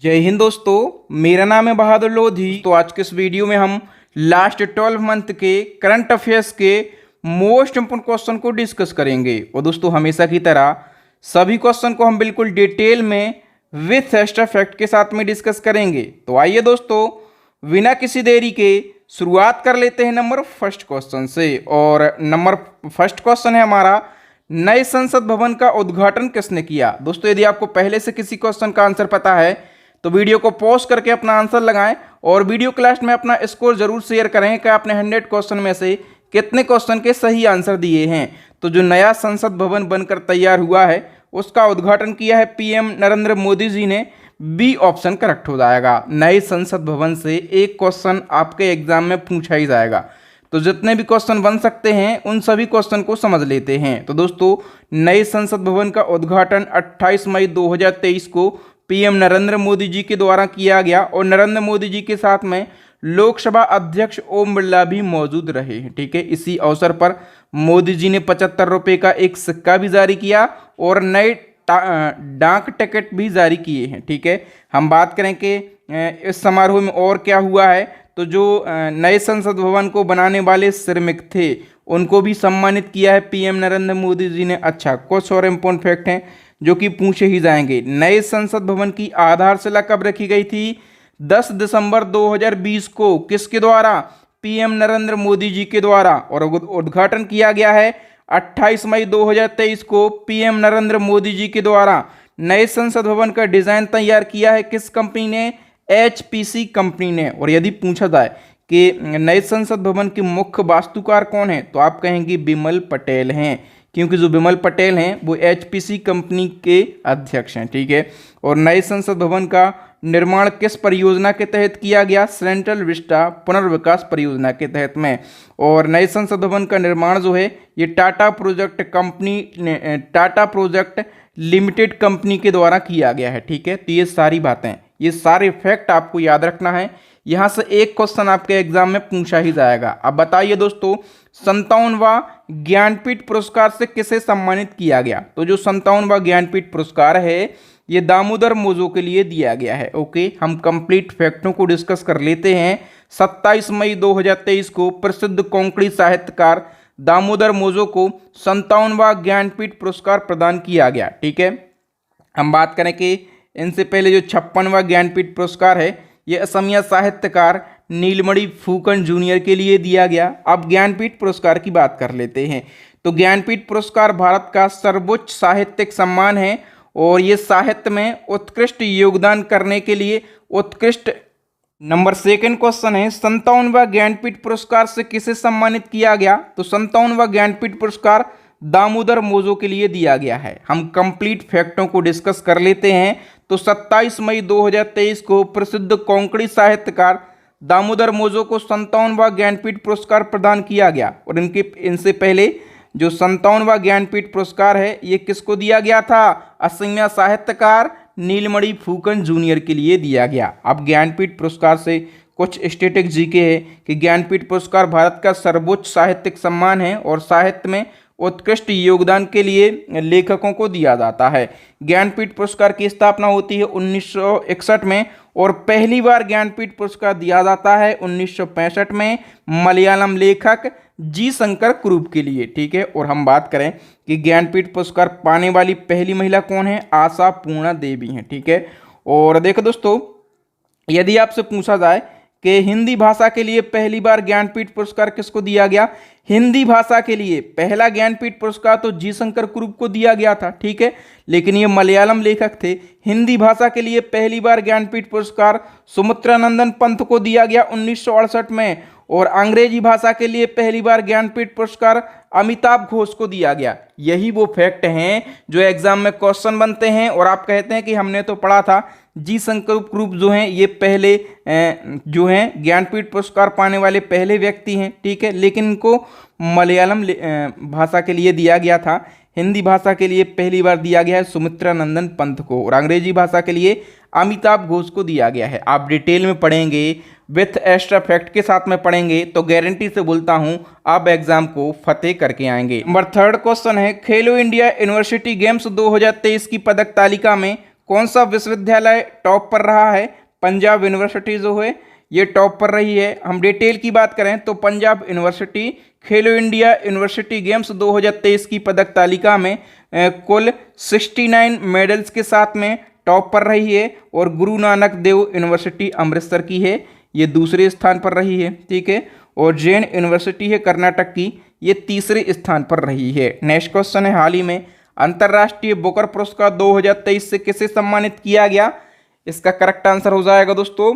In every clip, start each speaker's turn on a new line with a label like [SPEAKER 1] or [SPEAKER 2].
[SPEAKER 1] जय हिंद दोस्तों, मेरा नाम है बहादुर लोधी। तो आज के इस वीडियो में हम लास्ट 12 मंथ के करंट अफेयर्स के मोस्ट इंपोर्टेंट क्वेश्चन को डिस्कस करेंगे। और दोस्तों हमेशा की तरह सभी क्वेश्चन को हम बिल्कुल डिटेल में विथ एक्स्ट्रा फैक्ट के साथ में डिस्कस करेंगे। तो आइए दोस्तों बिना किसी देरी के शुरुआत कर लेते हैं नंबर फर्स्ट क्वेश्चन से। और नंबर फर्स्ट क्वेश्चन है हमारा, नए संसद भवन का उद्घाटन किसने किया। दोस्तों यदि आपको पहले से किसी क्वेश्चन का आंसर पता है तो वीडियो को पॉज करके अपना आंसर लगाएं और वीडियो के लास्ट में अपना स्कोर जरूर शेयर करें कि आपने 100 क्वेश्चन में से कितने क्वेश्चन के सही आंसर दिए हैं। तो जो नया संसद भवन बनकर तैयार हुआ है उसका उद्घाटन किया है पीएम नरेंद्र मोदी जी ने। बी ऑप्शन करेक्ट हो जाएगा। नए संसद भवन से एक क्वेश्चन आपके एग्जाम में पूछा ही जाएगा। तो जितने भी क्वेश्चन बन सकते हैं उन सभी क्वेश्चन को समझ लेते हैं। तो दोस्तों नए संसद भवन का उद्घाटन 28 मई 2023 को पीएम नरेंद्र मोदी जी के द्वारा किया गया और नरेंद्र मोदी जी के साथ में लोकसभा अध्यक्ष ओम बिरला भी मौजूद रहे हैं। ठीक है, इसी अवसर पर मोदी जी ने 75 रुपये का एक सिक्का भी जारी किया और नए डाक टिकट भी जारी किए हैं। ठीक है, हम बात करें कि इस समारोह में और क्या हुआ है, तो जो नए संसद भवन को बनाने वाले श्रमिक थे उनको भी सम्मानित किया है पीएम नरेंद्र मोदी जी ने। अच्छा, कुछ और इम्पोर्टेंट फैक्ट हैं जो कि पूछे ही जाएंगे। नए संसद भवन की आधारशिला कब रखी गई थी? 10 दिसंबर 2020 को। किसके द्वारा? पीएम नरेंद्र मोदी जी के द्वारा। और उद्घाटन किया गया है 28 मई 2023 को पीएम नरेंद्र मोदी जी के द्वारा। नए संसद भवन का डिजाइन तैयार किया है किस कंपनी ने? एचपीसी कंपनी ने। और यदि पूछा जाए कि नए संसद भवन के मुख्य वास्तुकार कौन है तो आप कहेंगे बिमल पटेल हैं, क्योंकि जो बिमल पटेल हैं वो एचपीसी कंपनी के अध्यक्ष हैं। ठीक है, और नए संसद भवन का निर्माण किस परियोजना के तहत किया गया? सेंट्रल विस्टा पुनर्विकास परियोजना के तहत में। और नए संसद भवन का निर्माण जो है ये टाटा प्रोजेक्ट लिमिटेड कंपनी के द्वारा किया गया है। ठीक है, तो ये सारी बातें, ये सारे फैक्ट आपको याद रखना है। यहाँ से एक क्वेश्चन आपके एग्जाम में पूछा ही जाएगा। अब बताइए दोस्तों 57वां ज्ञानपीठ पुरस्कार से किसे सम्मानित किया गया? तो जो 57वां ज्ञानपीठ पुरस्कार है ये दामोदर मोजो के लिए दिया गया है। ओके, हम कंप्लीट फैक्टों को डिस्कस कर लेते हैं। 27 मई 2023 को प्रसिद्ध कोंकणी साहित्यकार दामोदर मोजो को 57वां ज्ञानपीठ पुरस्कार प्रदान किया गया। ठीक है, हम बात करें कि इनसे पहले जो 56वां ज्ञानपीठ पुरस्कार है ये असमिया साहित्यकार नीलमणि फूकन जूनियर के लिए दिया गया। अब ज्ञानपीठ पुरस्कार की बात कर लेते हैं। तो ज्ञानपीठ पुरस्कार भारत का सर्वोच्च साहित्यिक सम्मान है और ये साहित्य में उत्कृष्ट योगदान करने के लिए उत्कृष्ट। नंबर सेकंड क्वेश्चन है 57वां ज्ञानपीठ पुरस्कार से किसे सम्मानित किया गया? तो 57वां ज्ञानपीठ पुरस्कार दामोदर मोजो के लिए दिया गया है। हम कंप्लीट फैक्टों को डिस्कस कर लेते हैं। तो 27 मई 2023 को प्रसिद्ध कोंकणी साहित्यकार दामोदर मोजो को 57वां ज्ञानपीठ पुरस्कार प्रदान किया गया। और इनसे पहले जो 57वां ज्ञानपीठ पुरस्कार है ये किसको दिया गया था? असमिया साहित्यकार नीलमणि फूकन जूनियर के लिए दिया गया। अब ज्ञानपीठ पुरस्कार से कुछ स्टैटिक जीके है कि ज्ञानपीठ पुरस्कार भारत का सर्वोच्च साहित्यिक सम्मान है और साहित्य में उत्कृष्ट योगदान के लिए लेखकों को दिया जाता है। ज्ञानपीठ पुरस्कार की स्थापना होती है 1961 में और पहली बार ज्ञानपीठ पुरस्कार दिया जाता है 1965 में मलयालम लेखक जी शंकर कुरूप के लिए। ठीक है, और हम बात करें कि ज्ञानपीठ पुरस्कार पाने वाली पहली महिला कौन है? आशा पूर्णा देवी हैं। ठीक है, और देखो दोस्तों यदि आपसे पूछा जाए कि हिंदी भाषा के लिए पहली बार ज्ञानपीठ पुरस्कार किसको दिया गया? हिंदी भाषा के लिए पहला ज्ञानपीठ पुरस्कार तो जी शंकर कुरूप को दिया गया था। ठीक है, लेकिन ये मलयालम लेखक थे। हिंदी भाषा के लिए पहली बार ज्ञानपीठ पुरस्कार सुमित्रानंदन पंत को दिया गया 1968 में। और अंग्रेजी भाषा के लिए पहली बार ज्ञानपीठ पुरस्कार अमिताभ घोष को दिया गया। यही वो फैक्ट हैं जो एग्जाम में क्वेश्चन बनते हैं और आप कहते हैं कि हमने तो पढ़ा था। जी शंकर कुरूप जो हैं ये पहले जो हैं ज्ञानपीठ पुरस्कार पाने वाले पहले व्यक्ति हैं। ठीक है, लेकिन इनको मलयालम भाषा के लिए दिया गया था। हिंदी भाषा के लिए पहली बार दिया गया है सुमित्रानंदन पंत को और अंग्रेजी भाषा के लिए अमिताभ घोष को दिया गया है। आप डिटेल में पढ़ेंगे, विथ एक्स्ट्रा फैक्ट के साथ में पढ़ेंगे तो गारंटी से बोलता हूं आप एग्जाम को फतेह करके आएंगे। नंबर थर्ड क्वेश्चन है खेलो इंडिया यूनिवर्सिटी गेम्स 2023 की पदक तालिका में कौन सा विश्वविद्यालय टॉप पर रहा है? पंजाब यूनिवर्सिटी जो है ये टॉप पर रही है। हम डिटेल की बात करें तो पंजाब यूनिवर्सिटी खेलो इंडिया यूनिवर्सिटी गेम्स 2023 की पदक तालिका में कुल 69 मेडल्स के साथ में टॉप पर रही है। और गुरु नानक देव यूनिवर्सिटी अमृतसर की है, ये दूसरे स्थान पर रही है, ठीक है। और जैन यूनिवर्सिटी है कर्नाटक की, ये तीसरे स्थान पर रही है। नेक्स्ट क्वेश्चन है, हाल ही में अंतर्राष्ट्रीय बुकर पुरस्कार 2023 से किसे सम्मानित किया गया? इसका करेक्ट आंसर हो जाएगा दोस्तों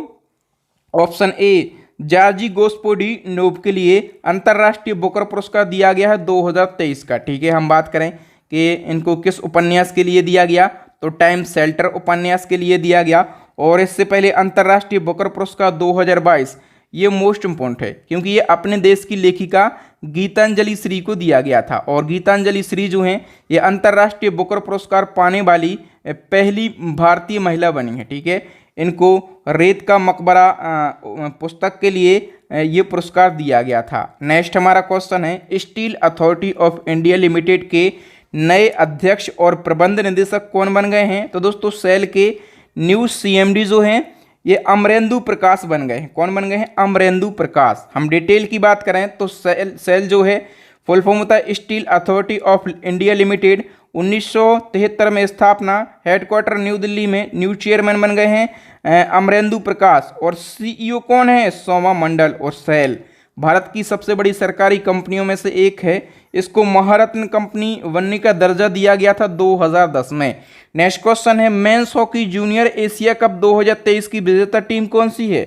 [SPEAKER 1] ऑप्शन ए, जॉर्जी गोस्पोडी नोब के लिए अंतर्राष्ट्रीय बुकर पुरस्कार दिया गया है 2023 का, ठीक है। हम बात करें कि इनको किस उपन्यास के लिए दिया गया, तो टाइम शेल्टर उपन्यास के लिए दिया गया। और इससे पहले अंतर्राष्ट्रीय बुकर पुरस्कार 2022 ये मोस्ट इम्पोर्टेंट है, क्योंकि ये अपने देश की लेखिका गीतांजलि श्री को दिया गया था। और गीतांजलि श्री जो हैं ये अंतर्राष्ट्रीय बुकर पुरस्कार पाने वाली पहली भारतीय महिला बनी है, ठीक है। इनको रेत का मकबरा पुस्तक के लिए ये पुरस्कार दिया गया था। नेक्स्ट हमारा क्वेश्चन है, steel authority of India limited के नए अध्यक्ष और प्रबंध निदेशक कौन बन गए हैं? तो दोस्तों सेल के न्यू सीएमडी जो हैं ये अमरेंदु प्रकाश बन गए हैं। कौन बन गए हैं? अमरेंदु प्रकाश। हम डिटेल की बात करें तो सेल जो है फुल फॉर्म होता है steel authority of India limited, 1973 में स्थापना, हेडक्वार्टर न्यू दिल्ली में। न्यू चेयरमैन बन गए हैं अमरेंदु प्रकाश। और सीईओ कौन है? सोमा मंडल। और सेल भारत की सबसे बड़ी सरकारी कंपनियों में से एक है, इसको महारत्न कंपनी बनने का दर्जा दिया गया था 2010 में। नेक्स्ट क्वेश्चन है, men's hockey junior Asia cup 2023 की विजेता टीम कौन सी है?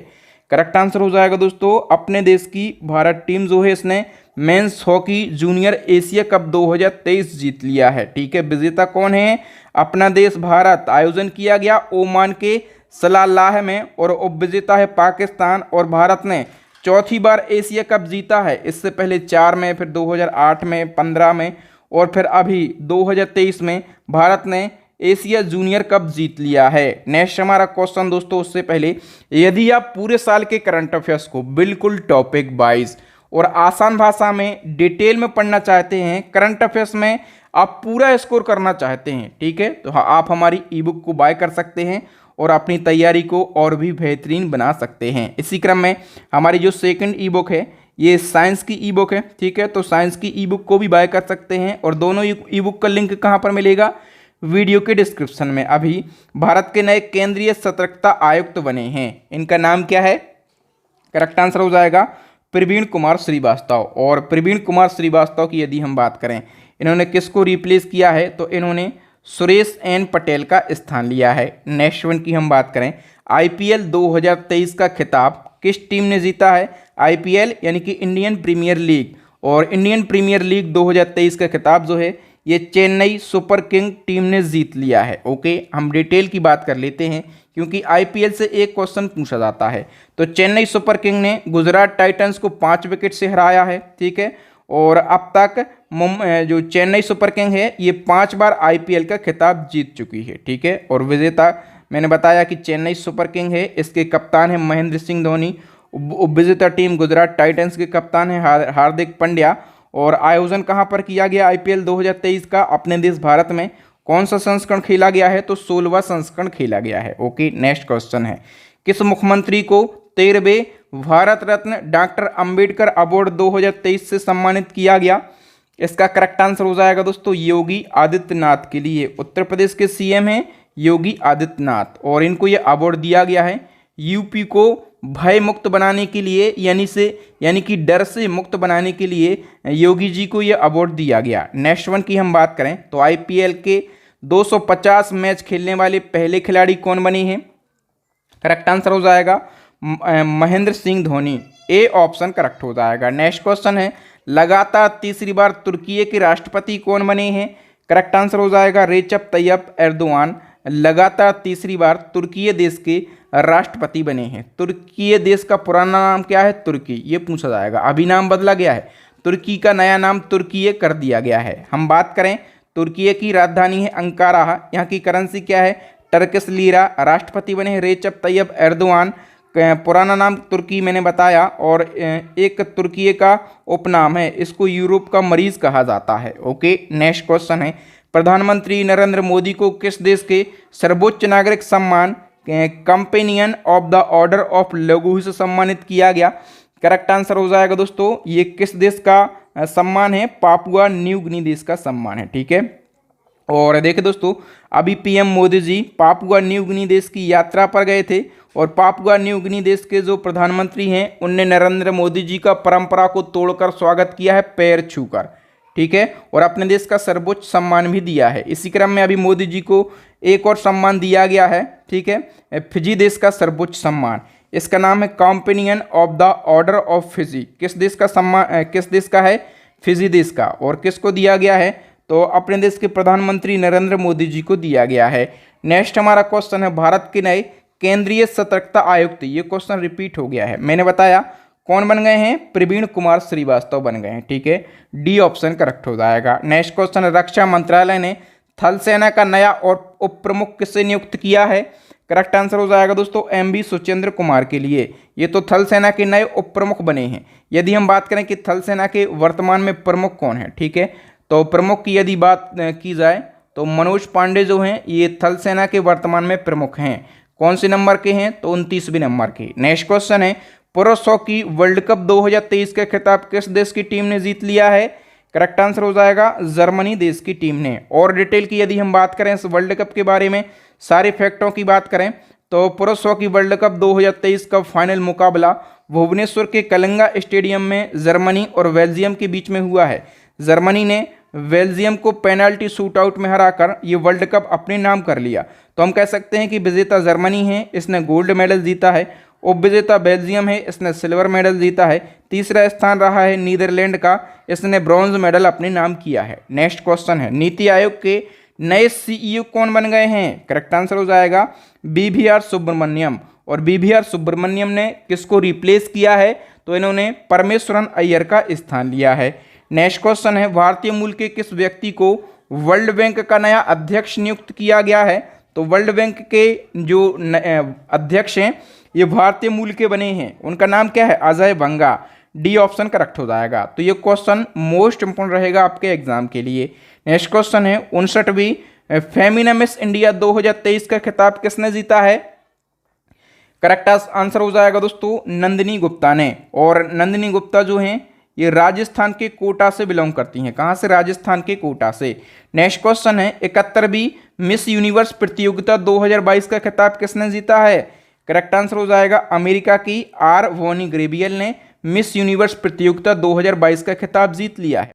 [SPEAKER 1] करेक्ट आंसर हो जाएगा दोस्तों अपने देश की भारत टीम जो है इसने men's hockey junior Asia cup 2023 जीत लिया है, ठीक है। विजेता कौन है? अपना देश भारत। आयोजन किया गया ओमान के सलालाह में और उपविजेता है पाकिस्तान। और भारत ने चौथी बार एशिया कप जीता है, इससे पहले 4 में, फिर 2008 में, 15 में और फिर अभी 2023 में भारत ने एशिया जूनियर कप जीत लिया है। नेक्स्ट हमारा क्वेश्चन दोस्तों, उससे पहले यदि आप पूरे साल के करंट अफेयर्स को बिल्कुल टॉपिक वाइज और आसान भाषा में डिटेल में पढ़ना चाहते हैं, करंट अफेयर्स में आप पूरा स्कोर करना चाहते हैं, ठीक है, तो आप हमारी ई बुक को बाय कर सकते हैं और अपनी तैयारी को और भी बेहतरीन बना सकते हैं। इसी क्रम में हमारी जो सेकंड ई बुक है ये साइंस की ई बुक है, ठीक है, तो साइंस की ई बुक को भी बाय कर सकते हैं। और दोनों ई बुक का लिंक कहाँ पर मिलेगा? वीडियो के डिस्क्रिप्शन में। अभी भारत के नए केंद्रीय सतर्कता आयुक्त बने हैं, इनका नाम क्या है? करेक्ट आंसर हो जाएगा प्रवीण कुमार श्रीवास्तव। और प्रवीण कुमार श्रीवास्तव की यदि हम बात करें, इन्होंने किसको रिप्लेस किया है? तो इन्होंने सुरेश एन पटेल का स्थान लिया है। नेक्स्ट वन की हम बात करें, आईपीएल 2023 का खिताब किस टीम ने जीता है? आईपीएल यानी कि इंडियन प्रीमियर लीग। और इंडियन प्रीमियर लीग 2023 का खिताब जो है ये चेन्नई सुपर किंग टीम ने जीत लिया है। ओके, हम डिटेल की बात कर लेते हैं क्योंकि आईपीएल से एक क्वेश्चन पूछा जाता है। तो चेन्नई सुपर किंग ने गुजरात टाइटंस को 5 विकेट से हराया है, ठीक है। और अब तक जो चेन्नई सुपर किंग है ये 5 बार आईपीएल का खिताब जीत चुकी है, ठीक है। और विजेता मैंने बताया कि चेन्नई सुपर किंग है, इसके कप्तान है महेंद्र सिंह धोनी। उपविजेता टीम गुजरात टाइटंस के कप्तान है हार्दिक पांड्या। और आयोजन कहां पर किया गया आईपीएल 2023 का? अपने देश भारत में। कौन सा संस्करण खेला गया है? तो 16वां संस्करण खेला गया है। ओके, नेक्स्ट क्वेश्चन है, किस मुख्यमंत्री को 13वें भारत रत्न डॉक्टर अंबेडकर अवार्ड 2023 से सम्मानित किया गया? इसका करेक्ट आंसर हो जाएगा दोस्तों योगी आदित्यनाथ के लिए। उत्तर प्रदेश के सीएम हैं योगी आदित्यनाथ और इनको ये अवार्ड दिया गया है यूपी को भय मुक्त बनाने के लिए, यानी कि डर से मुक्त बनाने के लिए योगी जी को ये अवार्ड दिया गया। नेक्स्ट वन की हम बात करें तो आईपीएल के 250 मैच खेलने वाले पहले खिलाड़ी कौन बने हैं? करेक्ट आंसर हो जाएगा Mahendra Singh Dhoni. A option correct हो जाएगा। नेक्स्ट क्वेश्चन है, लगातार तीसरी बार तुर्की के राष्ट्रपति कौन बने हैं? करेक्ट आंसर हो जाएगा रेचप तैयप एर्दोआन लगातार तीसरी बार तुर्की देश के राष्ट्रपति बने हैं। तुर्की देश का पुराना नाम क्या है? तुर्की, ये पूछा जाएगा। अभी नाम बदला गया है, तुर्की का नया नाम तुर्की कर दिया गया है। हम बात करें तुर्की की राजधानी है अंकारा, यहाँ की करेंसी क्या है? Turkish lira. राष्ट्रपति बने हैं रेचप तैयप एर्दोआन, पुराना नाम तुर्की मैंने बताया। और एक तुर्की का उपनाम है, इसको यूरोप का मरीज कहा जाता है। ओके, नेक्स्ट क्वेश्चन है, प्रधानमंत्री नरेंद्र मोदी को किस देश के सर्वोच्च नागरिक सम्मान companion of the order of लघु से सम्मानित किया गया? करेक्ट आंसर हो जाएगा दोस्तों, ये किस देश का सम्मान है? पापुआ न्यू गिनी देश का सम्मान है। ठीक है, और देखिए दोस्तों, अभी PM Modi ji Papua New Guinea देश की यात्रा पर गए थे और पापुआ न्यू गिनी देश के जो प्रधानमंत्री हैं उनने नरेंद्र मोदी जी का परंपरा को तोड़कर स्वागत किया है, पैर छूकर। ठीक है, और अपने देश का सर्वोच्च सम्मान भी दिया है। इसी क्रम में अभी मोदी जी को एक और सम्मान दिया गया है। ठीक है, फिजी देश का सर्वोच्च सम्मान, इसका नाम है companion of the order of Fiji. किस देश का सम्मान, किस देश का है? फिजी देश का। और किसको दिया गया है? तो अपने देश के प्रधानमंत्री नरेंद्र मोदी जी को दिया गया है। नेक्स्ट हमारा क्वेश्चन है, भारत के नए केंद्रीय सतर्कता आयुक्त, ये क्वेश्चन रिपीट हो गया है। मैंने बताया कौन बन गए हैं? प्रवीण कुमार श्रीवास्तव बन गए हैं। ठीक है, डी ऑप्शन करेक्ट हो जाएगा। नेक्स्ट क्वेश्चन, रक्षा मंत्रालय ने थल सेना का नया और उप प्रमुख किसे नियुक्त किया है? करेक्ट आंसर हो जाएगा दोस्तों एमबी सुचेंद्र कुमार के लिए। ये तो थल सेना के नए उप प्रमुख बने हैं। यदि हम बात करें कि थल सेना के वर्तमान में प्रमुख कौन है, ठीक है, तो प्रमुख की यदि बात की जाए तो मनोज पांडे जो हैं ये थल सेना के वर्तमान में प्रमुख हैं। कौन से नंबर के हैं? तो 29वें नंबर के। नेक्स्ट क्वेश्चन है, पुरुष हॉकी वर्ल्ड कप 2023 का खिताब किस देश की टीम ने जीत लिया है? करेक्ट आंसर हो जाएगा जर्मनी देश की टीम ने। और डिटेल की यदि हम बात करें इस वर्ल्ड कप के बारे में, सारे फैक्टों की बात करें तो पुरुष हॉकी वर्ल्ड कप 2023 का फाइनल मुकाबला भुवनेश्वर के कलिंगा स्टेडियम में जर्मनी और बेल्जियम के बीच में हुआ है। जर्मनी ने बेल्जियम को पेनल्टी शूटआउट में हराकर ये वर्ल्ड कप अपने नाम कर लिया। तो हम कह सकते हैं कि विजेता जर्मनी है, इसने गोल्ड मेडल जीता है। उपविजेता बेल्जियम है, इसने सिल्वर मेडल जीता है। तीसरा स्थान रहा है नीदरलैंड का, इसने ब्रॉन्ज मेडल अपने नाम किया है। नेक्स्ट क्वेश्चन है, नीति आयोग के नए सीईओ कौन बन गए हैं? करेक्ट आंसर हो जाएगा बीवीआर सुब्रमण्यम। और बीवीआर सुब्रमण्यम ने किसको रिप्लेस किया है? तो इन्होंने परमेश्वरन अय्यर का स्थान लिया है। नेक्स्ट क्वेश्चन है, भारतीय मूल के किस व्यक्ति को वर्ल्ड बैंक का नया अध्यक्ष नियुक्त किया गया है? तो वर्ल्ड बैंक के जो अध्यक्ष हैं ये भारतीय मूल के बने हैं, उनका नाम क्या है? अजय बंगा। डी ऑप्शन करेक्ट हो जाएगा। तो ये क्वेश्चन मोस्ट इंपोर्टेंट रहेगा आपके एग्जाम के लिए। नेक्स्ट क्वेश्चन है, 59वीं फेमिना मिस इंडिया 2023 का खिताब किसने जीता है? करेक्ट आंसर हो जाएगा दोस्तों नंदिनी गुप्ता ने। और नंदिनी गुप्ता जो हैं ये राजस्थान के कोटा से बिलोंग करती हैं। कहाँ से? राजस्थान के कोटा से। नेक्स्ट क्वेश्चन है, 71वीं मिस यूनिवर्स प्रतियोगिता 2022 का खिताब किसने जीता है? करेक्ट आंसर हो जाएगा अमेरिका की आर वोनी ग्रेबियल ने मिस यूनिवर्स प्रतियोगिता 2022 का खिताब जीत लिया है।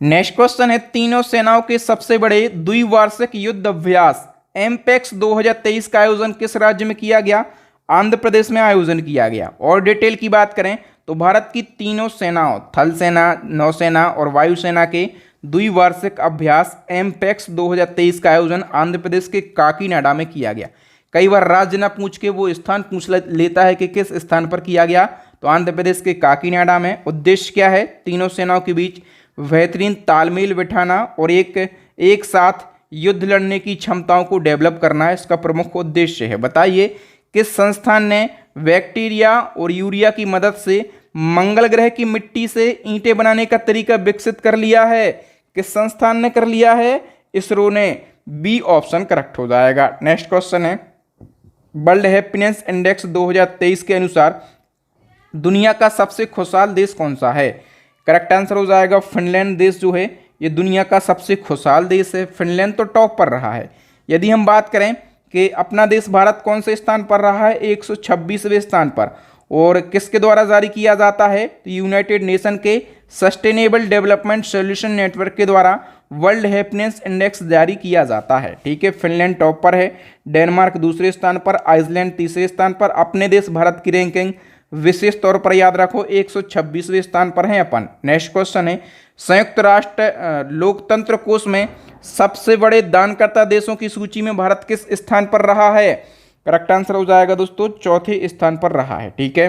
[SPEAKER 1] नेक्स्ट क्वेश्चन है, तीनों सेनाओं के सबसे बड़े द्विवार्षिक युद्ध अभ्यास एमपेक्स 2023 का आयोजन किस राज्य में किया गया? आंध्र प्रदेश में आयोजन किया गया। और डिटेल की बात करें तो भारत की तीनों सेनाओं थल सेना, नौसेना और वायुसेना के द्विवार्षिक अभ्यास एमपेक्स 2023 का आयोजन आंध्र प्रदेश के काकीनाडा में किया गया। कई बार राज्य ना पूछ के वो स्थान पूछ लेता है कि किस स्थान पर किया गया, तो आंध्र प्रदेश के काकीनाडा में। उद्देश्य क्या है? तीनों सेनाओं के बीच बेहतरीन तालमेल बिठाना और एक साथ युद्ध लड़ने की क्षमताओं को डेवलप करना है, इसका प्रमुख उद्देश्य है। बताइए किस संस्थान ने बैक्टीरिया और यूरिया की मदद से मंगल ग्रह की मिट्टी से ईंटें बनाने का तरीका विकसित कर लिया है? किस संस्थान ने कर लिया है? इसरो ने। बी ऑप्शन करेक्ट हो जाएगा। नेक्स्ट क्वेश्चन है, वर्ल्ड हैप्पीनेस इंडेक्स 2023 के अनुसार दुनिया का सबसे खुशहाल देश कौन सा है? करेक्ट आंसर हो जाएगा फिनलैंड देश जो है ये दुनिया का सबसे खुशहाल देश है। फिनलैंड तो टॉप पर रहा है। यदि हम बात करें कि अपना देश भारत कौन से स्थान पर रहा है? 126वें स्थान पर। और किसके द्वारा जारी किया जाता है? तो यूनाइटेड नेशन के सस्टेनेबल डेवलपमेंट सॉल्यूशन नेटवर्क के द्वारा वर्ल्ड हैप्पीनेस इंडेक्स जारी किया जाता है। ठीक है, फिनलैंड टॉप पर है, डेनमार्क दूसरे स्थान पर, आइसलैंड तीसरे स्थान पर। अपने देश भारत की रैंकिंग विशेष तौर पर याद रखो 126वें स्थान पर है अपन। नेक्स्ट क्वेश्चन है, संयुक्त राष्ट्र लोकतंत्र कोष में सबसे बड़े दानकर्ता देशों की सूची में भारत किस स्थान पर रहा है? करेक्ट आंसर हो जाएगा दोस्तों चौथे स्थान पर रहा है। ठीक है,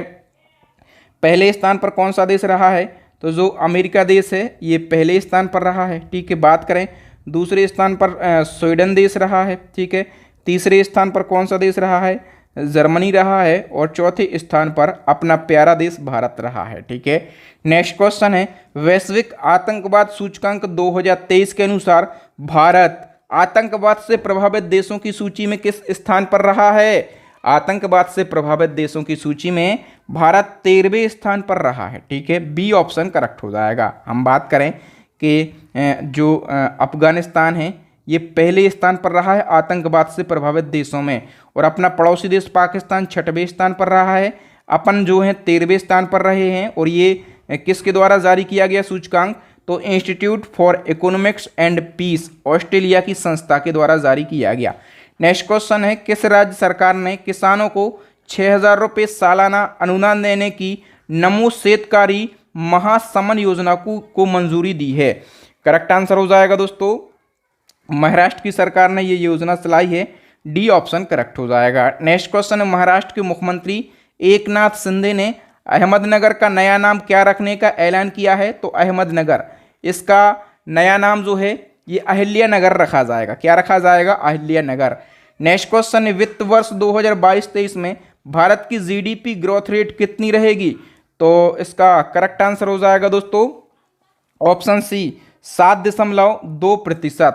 [SPEAKER 1] पहले स्थान पर कौन सा देश रहा है? तो जो अमेरिका देश है ये पहले स्थान पर रहा है। ठीक है, बात करें दूसरे स्थान पर स्वीडन देश रहा है। ठीक है, तीसरे स्थान पर कौन सा देश रहा है? जर्मनी रहा है और चौथे स्थान पर अपना प्यारा देश भारत रहा है। ठीक है, नेक्स्ट क्वेश्चन है, वैश्विक आतंकवाद सूचकांक 2023 के अनुसार भारत आतंकवाद से प्रभावित देशों की सूची में किस स्थान पर रहा है? आतंकवाद से प्रभावित देशों की सूची में भारत 13वें स्थान पर रहा है। ठीक है, बी ऑप्शन करेक्ट हो जाएगा। हम बात करें कि जो अफगानिस्तान है ये पहले स्थान पर रहा है आतंकवाद से प्रभावित देशों में, और अपना पड़ोसी देश पाकिस्तान 6वें स्थान पर रहा है। अपन जो है 13वें स्थान पर रहे हैं, और ये किसके द्वारा जारी किया गया सूचकांक? तो institute for economics and peace Australia की संस्था के द्वारा जारी किया गया। नेक्स्ट क्वेश्चन है, किस राज्य सरकार ने किसानों को 6,000 रुपये सालाना अनुदान देने की नमो शेतकारी महासमन योजना को मंजूरी दी है? करेक्ट आंसर हो जाएगा दोस्तों, महाराष्ट्र की सरकार ने ये योजना चलाई है। डी ऑप्शन करेक्ट हो जाएगा। नेक्स्ट क्वेश्चन है, महाराष्ट्र के मुख्यमंत्री एकनाथ शिंदे ने अहमदनगर का नया नाम क्या रखने का ऐलान किया है? तो अहमदनगर, इसका नया नाम जो है ये अहिल्यानगर रखा जाएगा। क्या रखा जाएगा? अहिल्यानगर। नेक्स्ट क्वेश्चन है, वित्त वर्ष 2022-23 में भारत की जीडीपी ग्रोथ रेट कितनी रहेगी? तो इसका करेक्ट आंसर हो जाएगा दोस्तों ऑप्शन सी 7.2%।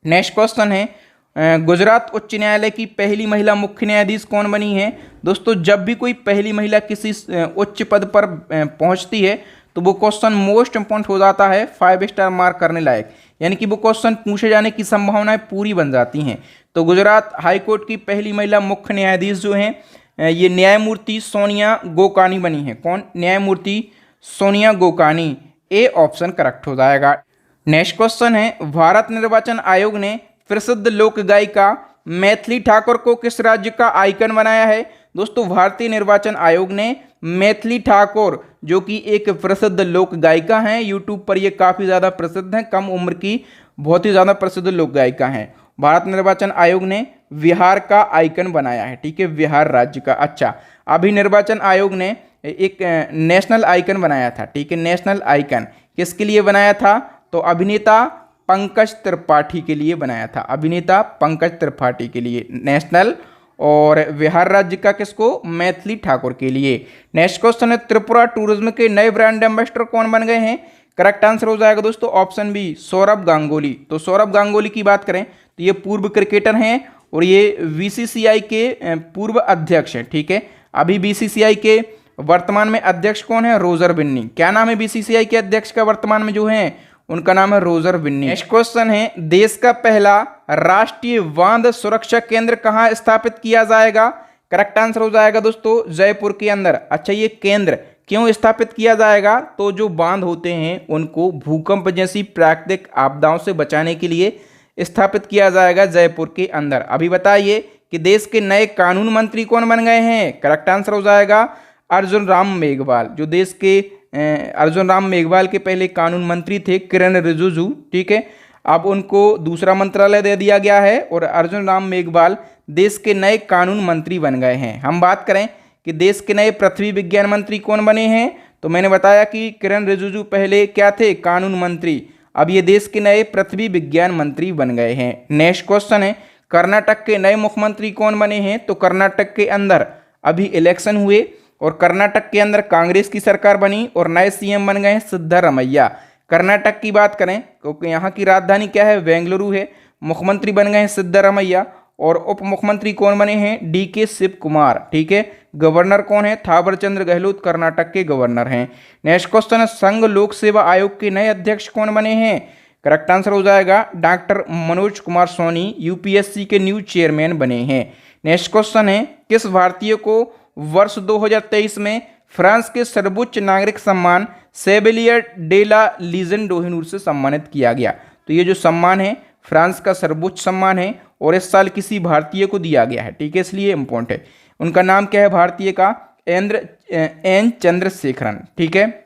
[SPEAKER 1] नेक्स्ट क्वेश्चन है, गुजरात उच्च न्यायालय की पहली महिला मुख्य न्यायाधीश कौन बनी है? दोस्तों जब भी कोई पहली महिला किसी उच्च पद पर पहुंचती है तो वो क्वेश्चन मोस्ट इंपॉर्टेंट हो जाता है, 5 स्टार मार्क करने लायक, यानी कि वो क्वेश्चन पूछे जाने की संभावनाएं पूरी बन जाती हैं। तो गुजरात हाईकोर्ट की पहली महिला मुख्य न्यायाधीश जो हैं ये न्यायमूर्ति सोनिया गोकानी बनी है। कौन? न्यायमूर्ति Sonia Gokani. A option correct हो जाएगा। नेक्स्ट क्वेश्चन है, भारत निर्वाचन आयोग ने प्रसिद्ध लोक गायिका मैथिली ठाकुर को किस राज्य का आइकन बनाया है? दोस्तों भारतीय निर्वाचन आयोग ने मैथिली ठाकुर जो कि एक प्रसिद्ध लोक गायिका हैं, यूट्यूब पर ये काफ़ी ज़्यादा प्रसिद्ध हैं, कम उम्र की बहुत ही ज़्यादा प्रसिद्ध लोक गायिका हैं। भारत निर्वाचन आयोग ने बिहार का आइकन बनाया है। ठीक है, बिहार राज्य का। अच्छा, अभी निर्वाचन आयोग ने एक नेशनल आइकन बनाया था। ठीक है, नेशनल आइकन किसके लिए बनाया था? तो अभिनेता पंकज त्रिपाठी के लिए बनाया था। अभिनेता पंकज त्रिपाठी के लिए नेशनल, और बिहार राज्य का किसको? मैथिली ठाकुर के लिए। नेक्स्ट क्वेश्चन है, त्रिपुरा टूरिज्म के नए ब्रांड एम्बेसडर कौन बन गए हैं? करेक्ट आंसर हो जाएगा दोस्तों ऑप्शन बी सौरभ गांगुली। तो सौरभ गांगुली की बात करें तो ये पूर्व क्रिकेटर हैं और ये बीसीसीआई के पूर्व अध्यक्ष हैं। ठीक है, अभी बीसीसीआई के वर्तमान में अध्यक्ष कौन है? रोजर बिन्नी। क्या नाम है बीसीसीआई के अध्यक्ष का वर्तमान में जो है? उनका नाम है रोजर बिन्नी। नेक्स्ट क्वेश्चन है, देश का पहला राष्ट्रीय बांध सुरक्षा केंद्र कहाँ स्थापित किया जाएगा? करेक्ट आंसर हो जाएगा दोस्तों जयपुर के अंदर। अच्छा, ये केंद्र क्यों स्थापित किया जाएगा? तो जो बांध होते हैं उनको भूकंप जैसी प्राकृतिक आपदाओं से बचाने के लिए स्थापित किया जाएगा जयपुर के अंदर। अभी बताइए कि देश के नए कानून मंत्री कौन बन गए हैं? करेक्ट आंसर हो जाएगा अर्जुन राम मेघवाल। जो देश के अर्जुन राम मेघवाल के पहले कानून मंत्री थे किरण रिजिजू। ठीक है, अब उनको दूसरा मंत्रालय दे दिया गया है और अर्जुन राम मेघवाल देश के नए कानून मंत्री बन गए हैं। हम बात करें कि देश के नए पृथ्वी विज्ञान मंत्री कौन बने हैं, तो मैंने बताया कि किरण रिजिजू पहले क्या थे? कानून मंत्री। अब ये देश के नए पृथ्वी विज्ञान मंत्री बन गए हैं। नेक्स्ट क्वेश्चन है, कर्नाटक के नए मुख्यमंत्री कौन बने हैं? तो कर्नाटक के अंदर अभी इलेक्शन हुए और कर्नाटक के अंदर कांग्रेस की सरकार बनी और नए सीएम बन गए हैं सिद्धारमैया। कर्नाटक की बात करें क्योंकि यहाँ की राजधानी क्या है? बेंगलुरु है। मुख्यमंत्री बन गए हैं सिद्धारमैया और उप मुख्यमंत्री कौन बने हैं? डीके शिव कुमार। ठीक है, गवर्नर कौन है? थावरचंद्र गहलोत कर्नाटक के गवर्नर हैं। नेक्स्ट क्वेश्चन है, संघ लोक सेवा आयोग के नए अध्यक्ष कौन बने हैं? करेक्ट आंसर हो जाएगा डॉक्टर मनोज कुमार सोनी यूपीएससी के न्यू चेयरमैन बने हैं। नेक्स्ट क्वेश्चन है, किस भारतीय को वर्ष 2023 में फ्रांस के सर्वोच्च नागरिक सम्मान सेवेलियर डे ला लीजन डोहिनूर से सम्मानित किया गया? तो ये जो सम्मान है फ्रांस का सर्वोच्च सम्मान है और इस साल किसी भारतीय को दिया गया है। ठीक है, इसलिए इम्पोर्टेंट है। उनका नाम क्या है भारतीय का? एन चंद्रशेखरन। ठीक है,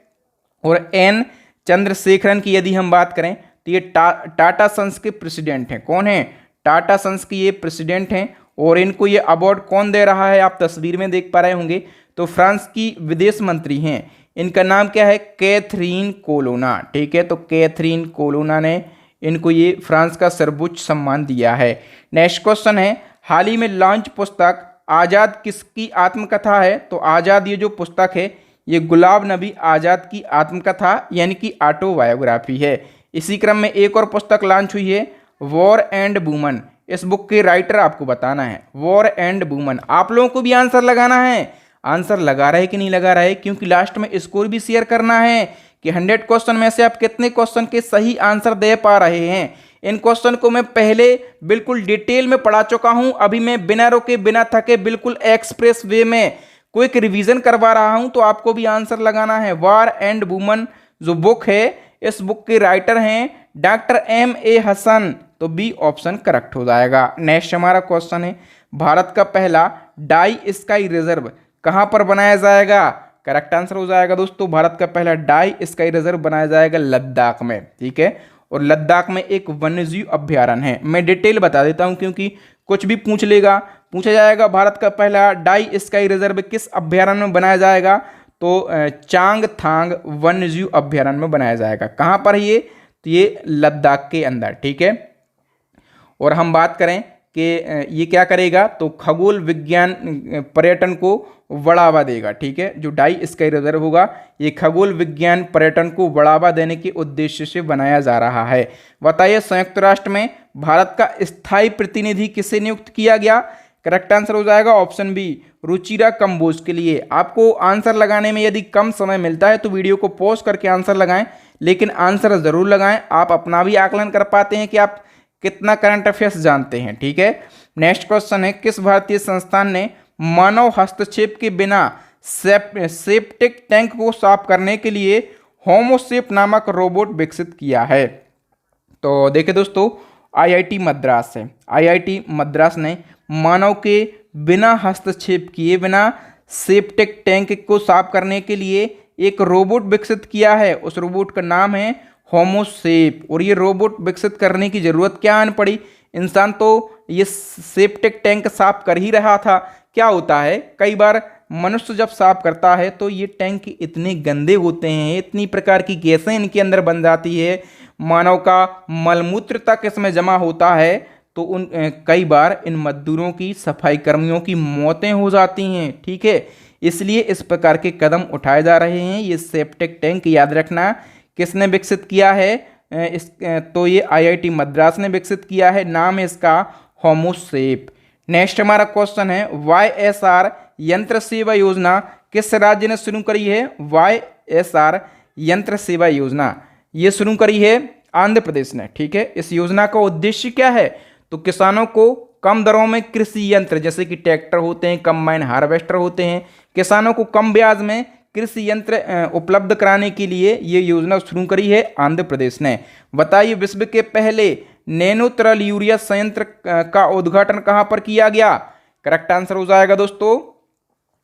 [SPEAKER 1] और एन चंद्रशेखरन की यदि हम बात करें तो ये टाटा सन्स के प्रेसिडेंट हैं। कौन है? टाटा सन्स की ये प्रेसिडेंट हैं और इनको ये अवार्ड कौन दे रहा है? आप तस्वीर में देख पा रहे होंगे। तो फ्रांस की विदेश मंत्री हैं, इनका नाम क्या है? कैथरीन कोलोना। ठीक है, तो कैथरीन कोलोना ने इनको ये फ्रांस का सर्वोच्च सम्मान दिया है। नेक्स्ट क्वेश्चन है, हाल ही में लॉन्च पुस्तक आज़ाद किसकी आत्मकथा है? तो आज़ाद ये जो पुस्तक है ये गुलाम नबी आज़ाद की आत्मकथा यानी कि ऑटोबायोग्राफी है। इसी क्रम में एक और पुस्तक लॉन्च हुई है, वॉर एंड वुमन। इस बुक के राइटर आपको बताना है, वॉर एंड वुमन। आप लोगों को भी आंसर लगाना है, आंसर लगा रहे कि नहीं लगा रहे, क्योंकि लास्ट में स्कोर भी शेयर करना है कि 100 क्वेश्चन में से आप कितने क्वेश्चन के सही आंसर दे पा रहे हैं। इन क्वेश्चन को मैं पहले बिल्कुल डिटेल में पढ़ा चुका हूं, अभी मैं बिना रुके बिना थके बिल्कुल एक्सप्रेस वे में क्विक रिवीजन करवा रहा हूं, तो आपको भी आंसर लगाना है। वॉर एंड वुमन जो बुक है, इस बुक के राइटर हैं डॉक्टर M.A. हसन, तो बी ऑप्शन करेक्ट हो जाएगा। नेक्स्ट हमारा क्वेश्चन है, भारत का पहला डाई स्काई रिजर्व कहां पर बनाया जाएगा? करेक्ट आंसर हो जाएगा दोस्तों, भारत का पहला डाई स्काई रिजर्व बनाया जाएगा लद्दाख में, ठीक है। और लद्दाख में एक वन्यजीव अभ्यारण्य है। मैं डिटेल बता देता हूं क्योंकि कुछ भी पूछा जाएगा भारत का पहला डाई स्काई रिजर्व किस अभ्यारण्य में बनाया जाएगा? तो चांगथांग वन्यजीव अभ्यारण्य में बनाया जाएगा। कहां पर ये? तो ये लद्दाख के अंदर, ठीक है। और हम बात करें कि ये क्या करेगा, तो खगोल विज्ञान पर्यटन को बढ़ावा देगा, ठीक है। जो डाई स्काई रिजर्व होगा ये खगोल विज्ञान पर्यटन को बढ़ावा देने के उद्देश्य से बनाया जा रहा है। बताइए संयुक्त राष्ट्र में भारत का स्थायी प्रतिनिधि किसे नियुक्त किया गया? करेक्ट आंसर हो जाएगा ऑप्शन बी, रुचिरा कंबोज के लिए। आपको आंसर लगाने में यदि कम समय मिलता है तो वीडियो को पॉज करके आंसर लगाएं, लेकिन आंसर जरूर लगाएं। आप अपना भी आकलन कर पाते हैं कि आप कितना करंट अफेयर्स जानते हैं, ठीक है। नेक्स्ट क्वेश्चन है, किस भारतीय संस्थान ने मानव हस्तक्षेप के बिना सेप्टिक टैंक को साफ करने के लिए होमोसेप नामक रोबोट विकसित किया है? तो देखिए दोस्तों, IIT मद्रास है। IIT मद्रास ने मानव के बिना हस्तक्षेप किए बिना सेप्टिक टैंक को साफ करने के लिए एक रोबोट विकसित किया है। उस रोबोट का नाम है होमोसेप। और ये रोबोट विकसित करने की जरूरत क्या आन पड़ी? इंसान तो ये सेप्टिक टैंक साफ कर ही रहा था। क्या होता है, कई बार मनुष्य जब साफ करता है तो ये टैंक इतने गंदे होते हैं, इतनी प्रकार की गैसें इनके अंदर बन जाती है, मानव का मलमूत्र तक इसमें जमा होता है, तो कई बार इन मजदूरों की, सफाई कर्मियों की मौतें हो जाती हैं, ठीक है। इसलिए इस प्रकार के कदम उठाए जा रहे हैं। ये सेप्टिक टैंक याद रखना किसने विकसित किया है? तो ये IIT मद्रास ने विकसित किया है। नाम है इसका होमोसेप। नेक्स्ट हमारा क्वेश्चन है, YSR यंत्र सेवा योजना किस राज्य ने शुरू करी है? YSR यंत्र सेवा योजना ये शुरू करी है आंध्र प्रदेश ने, ठीक है। इस योजना का उद्देश्य क्या है? तो किसानों को कम दरों में कृषि यंत्र जैसे कि ट्रैक्टर होते हैं, कंबाइन हार्वेस्टर होते हैं, किसानों को कम ब्याज में कृषि यंत्र उपलब्ध कराने के लिए ये योजना शुरू करी है आंध्र प्रदेश ने। बताइए विश्व के पहले नैनो तरल यूरिया संयंत्र का उद्घाटन कहां पर किया गया? करेक्ट आंसर हो जाएगा दोस्तों,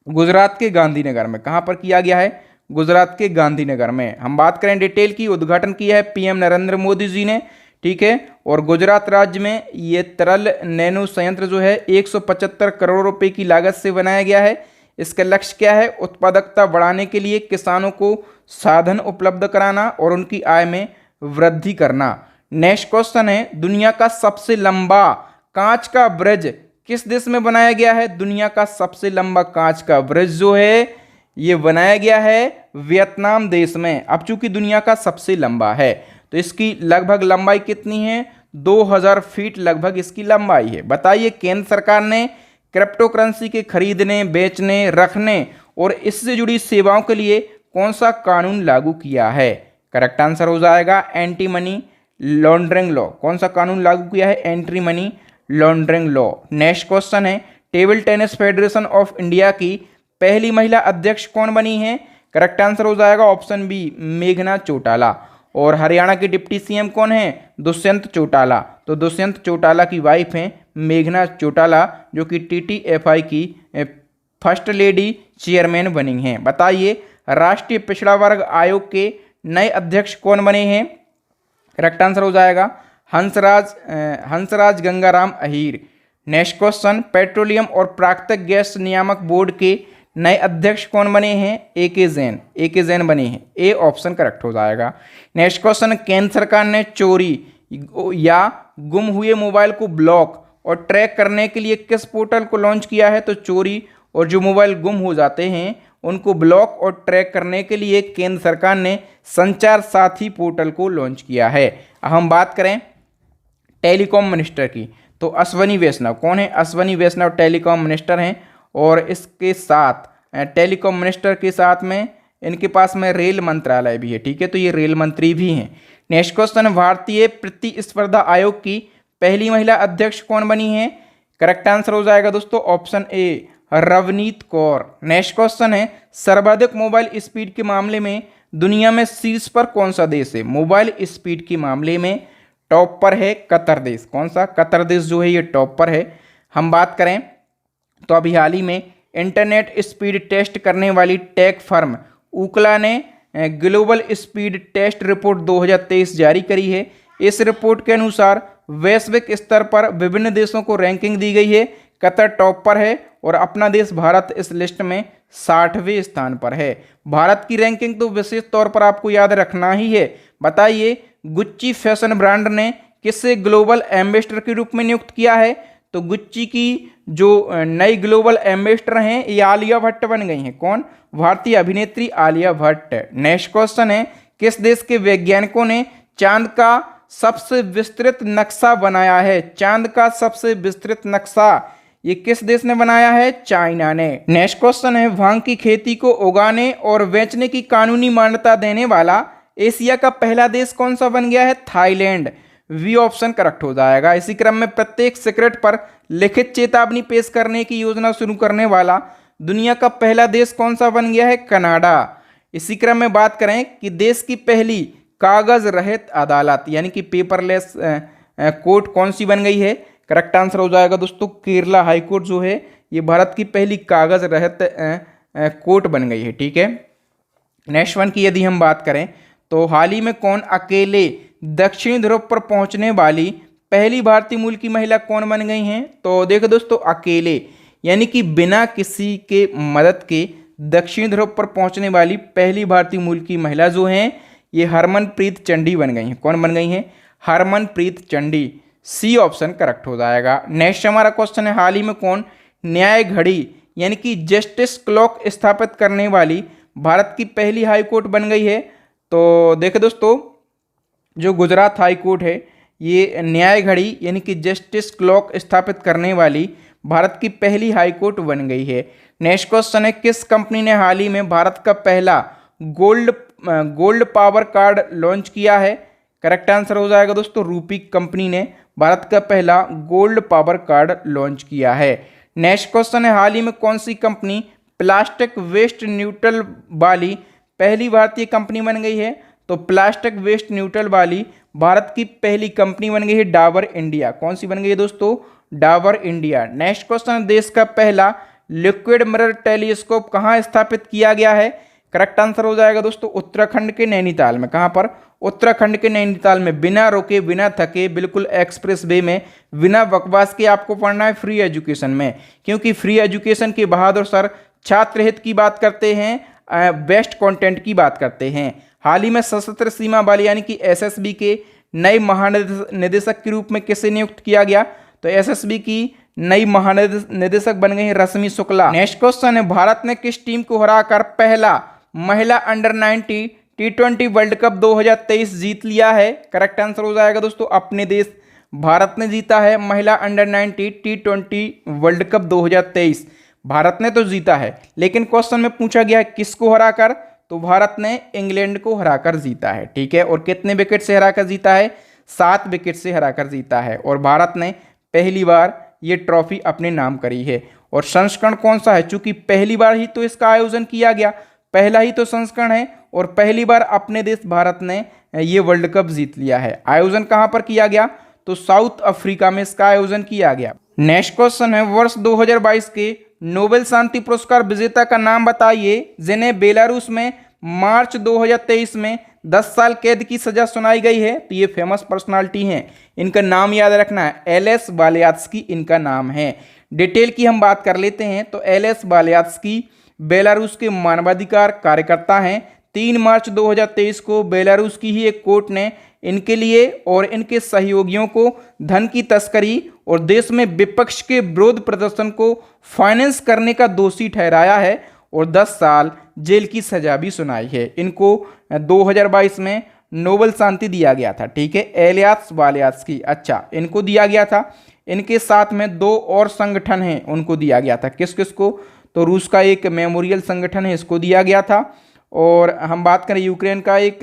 [SPEAKER 1] गुजरात के गांधीनगर में। कहां पर किया गया है? गुजरात के गांधीनगर में। हम बात करें डिटेल की, उद्घाटन किया है PM नरेंद्र मोदी जी ने, ठीक है। और गुजरात राज्य में ये तरल नैनो संयंत्र जो है 175 करोड़ रुपए की लागत से बनाया गया है। इसका लक्ष्य क्या है? उत्पादकता बढ़ाने के लिए किसानों को साधन उपलब्ध कराना और उनकी आय में वृद्धि करना। नेक्स्ट क्वेश्चन है, दुनिया का सबसे लंबा कांच का ब्रिज किस देश में बनाया गया है? दुनिया का सबसे लंबा कांच का ब्रिज जो है ये बनाया गया है वियतनाम देश में। अब चूंकि दुनिया का सबसे लंबा है तो इसकी लगभग लंबाई कितनी है? 2000 फीट लगभग इसकी लंबाई है। बताइए केंद्र सरकार ने क्रिप्टो करेंसी के खरीदने, बेचने, रखने और इससे जुड़ी सेवाओं के लिए कौन सा कानून लागू किया है? करेक्ट आंसर हो जाएगा एंटी मनी लॉन्ड्रिंग लॉ। कौन सा कानून लागू किया है? Anti money laundering law. Next question है, table tennis federation of India की पहली महिला अध्यक्ष कौन बनी है? करेक्ट आंसर हो जाएगा ऑप्शन बी, मेघना चौटाला। और हरियाणा के डिप्टी CM कौन है? दुष्यंत चौटाला। तो दुष्यंत चौटाला की वाइफ हैं मेघना चौटाला, जो कि TTFI की फर्स्ट लेडी चेयरमैन बनी हैं। बताइए राष्ट्रीय पिछड़ा वर्ग आयोग के नए अध्यक्ष कौन बने हैं? करेक्ट आंसर हो जाएगा Hansraj Gangaram Ahir. Next question, petroleum और प्राकृतिक गैस नियामक बोर्ड के नए अध्यक्ष कौन बने हैं? AK जैन बने हैं। ए ऑप्शन करेक्ट हो जाएगा। नेक्स्ट क्वेश्चन, केंद्र सरकार ने चोरी या गुम हुए मोबाइल को ब्लॉक और ट्रैक करने के लिए किस पोर्टल को लॉन्च किया है? तो चोरी और जो मोबाइल गुम हो जाते हैं उनको ब्लॉक और ट्रैक करने के लिए केंद्र सरकार ने संचार साथी पोर्टल को लॉन्च किया है। अब हम बात करें टेलीकॉम मिनिस्टर की, तो अश्वनी वैष्णव कौन है? अश्वनी वैष्णव टेलीकॉम मिनिस्टर हैं और इसके साथ टेलीकॉम मिनिस्टर के साथ में इनके पास में रेल मंत्रालय भी है, ठीक है, तो ये रेल मंत्री भी हैं। नेक्स्ट क्वेश्चन, भारतीय प्रतिस्पर्धा आयोग की पहली महिला अध्यक्ष कौन बनी है? करेक्ट आंसर हो जाएगा दोस्तों option A, Ravneet Kaur. Next question है, सर्वाधिक मोबाइल स्पीड के मामले में दुनिया में शीर्ष पर कौन सा देश है? मोबाइल स्पीड के मामले में टॉप पर है कतर देश। कौन सा? कतर देश जो है ये टॉप पर है। हम बात करें तो अभी हाल ही में इंटरनेट स्पीड टेस्ट करने वाली टेक फर्म ऊकला ने ग्लोबल स्पीड टेस्ट रिपोर्ट 2023 जारी करी है। इस रिपोर्ट के अनुसार वैश्विक स्तर पर विभिन्न देशों को रैंकिंग दी गई है। कतर टॉप पर है और अपना देश भारत इस लिस्ट में 60वें स्थान पर है। भारत की रैंकिंग तो विशेष तौर पर आपको याद रखना ही है। बताइए, गुच्ची फैशन ब्रांड ने किसे ग्लोबल एम्बेसडर के रूप में नियुक्त किया है? तो गुच्ची की जो नई ग्लोबल एम्बेसडर हैं ये आलिया भट्ट बन गई हैं। कौन? भारतीय अभिनेत्री आलिया भट्ट। नेक्स्ट क्वेश्चन है, किस देश के वैज्ञानिकों ने चांद का सबसे विस्तृत नक्शा बनाया है? चांद का सबसे विस्तृत नक्शा ये किस देश ने बनाया है? चाइना ने। नेक्स्ट क्वेश्चन है, भांग की खेती को उगाने और बेचने की कानूनी मान्यता देने वाला एशिया का पहला देश कौन सा बन गया है? थाईलैंड। वी ऑप्शन करेक्ट हो जाएगा। इसी क्रम में प्रत्येक सिगरेट पर लिखित चेतावनी पेश करने की योजना शुरू करने वाला दुनिया का पहला देश कौन सा बन गया है? कनाडा। इसी क्रम में बात करें कि देश की पहली कागज रहित अदालत यानी कि पेपरलेस कोर्ट कौन सी बन गई है? करेक्ट आंसर हो जाएगा दोस्तों केरला हाई कोर्ट जो है ये भारत की पहली कागज रहित कोर्ट बन गई है, ठीक है। नेक्स्ट वन की यदि हम बात करें तो हाल ही में कौन अकेले दक्षिणी ध्रुव पर पहुंचने वाली पहली भारतीय मूल की महिला कौन बन गई हैं? तो देखो दोस्तों, अकेले यानी कि बिना किसी के मदद के दक्षिणी ध्रुव पर पहुंचने वाली पहली भारतीय मूल की महिला जो हैं ये हरमनप्रीत चंडी बन गई हैं। कौन बन गई हैं? Harmanpreet Chandi. C option correct हो जाएगा। नेक्स्ट हमारा क्वेश्चन है, हाल ही में कौन न्याय घड़ी यानी कि जस्टिस क्लॉक स्थापित करने वाली भारत की पहली हाई कोर्ट बन गई है? तो देखो दोस्तों, जो गुजरात हाई कोर्ट है ये न्याय घड़ी यानी कि जस्टिस क्लॉक स्थापित करने वाली भारत की पहली हाई कोर्ट बन गई है। नेक्स्ट क्वेश्चन है, किस कंपनी ने हाल ही में भारत का पहला गोल्ड पावर कार्ड लॉन्च किया है? करेक्ट आंसर हो जाएगा दोस्तों, रूपी कंपनी ने भारत का पहला गोल्ड पावर कार्ड लॉन्च किया है। नेक्स्ट क्वेश्चन है, हाल ही में कौन सी कंपनी प्लास्टिक वेस्ट न्यूट्रल वाली पहली भारतीय कंपनी बन गई है? तो प्लास्टिक वेस्ट न्यूट्रल वाली भारत की पहली कंपनी बन गई है डाबर इंडिया। कौन सी बन गई है दोस्तों? डाबर इंडिया। नेक्स्ट क्वेश्चन, देश का पहला लिक्विड मिरर टेलीस्कोप कहाँ स्थापित किया गया है? करेक्ट आंसर हो जाएगा दोस्तों उत्तराखंड के नैनीताल में। कहाँ पर? उत्तराखंड के नैनीताल में। बिना रोके बिना थके बिल्कुल एक्सप्रेस वे में बिना बकवास के आपको पढ़ना है फ्री एजुकेशन में, क्योंकि फ्री एजुकेशन के बहादुर सर छात्र हित की बात करते हैं, बेस्ट कंटेंट की बात करते हैं। हाल ही में सशस्त्र सीमा बल यानी कि एसएसबी के नए महानिदेशक के रूप में किसे नियुक्त किया गया? तो एसएसबी की नई महानिदेशक बन गई रश्मि शुक्ला। नेक्स्ट क्वेश्चन है, भारत ने किस टीम को हराकर पहला महिला अंडर 90 T20 वर्ल्ड कप 2023 जीत लिया है? करेक्ट आंसर हो जाएगा दोस्तों अपने देश भारत ने जीता है महिला under 90 T20 world cup 2023। Bharat ने तो जीता है, लेकिन क्वेश्चन में पूछा गया किसको हराकर? तो भारत ने इंग्लैंड को हराकर जीता है, ठीक है। और कितने विकेट से हराकर जीता है? 7 विकेट से हराकर जीता है। और भारत ने पहली बार ये ट्रॉफी अपने नाम करी है। और संस्करण कौन सा है? चूंकि पहली बार ही तो इसका आयोजन किया गया, पहला ही तो संस्करण है और पहली बार अपने देश भारत ने ये वर्ल्ड कप जीत लिया है। आयोजन कहां पर किया गया? तो साउथ अफ्रीका में इसका आयोजन किया गया। नेक्स्ट क्वेश्चन है, वर्ष 2022 के नोबेल शांति पुरस्कार विजेता का नाम बताइए जिन्हें बेलारूस में मार्च 2023 में 10 साल कैद की सजा सुनाई गई है। तो ये फेमस पर्सनालिटी हैं, इनका नाम याद रखना है, एलेस बालियात्स्की इनका नाम है। डिटेल की हम बात कर लेते हैं तो एलेस बालियात्स्की बेलारूस के मानवाधिकार कार्यकर्ता हैं। 3 मार्च 2023 को बेलारूस की ही एक कोर्ट ने इनके लिए और इनके सहयोगियों को धन की तस्करी और देश में विपक्ष के विरोध प्रदर्शन को फाइनेंस करने का दोषी ठहराया है और 10 साल जेल की सजा भी सुनाई है। इनको 2022 में नोबेल शांति दिया गया था, ठीक है, एलियास वालियास्की, अच्छा, इनको दिया गया था। इनके साथ में 2 और संगठन हैं, उनको दिया गया था। किस किस को? तो रूस का एक मेमोरियल संगठन है, इसको दिया गया था। और हम बात करें यूक्रेन का एक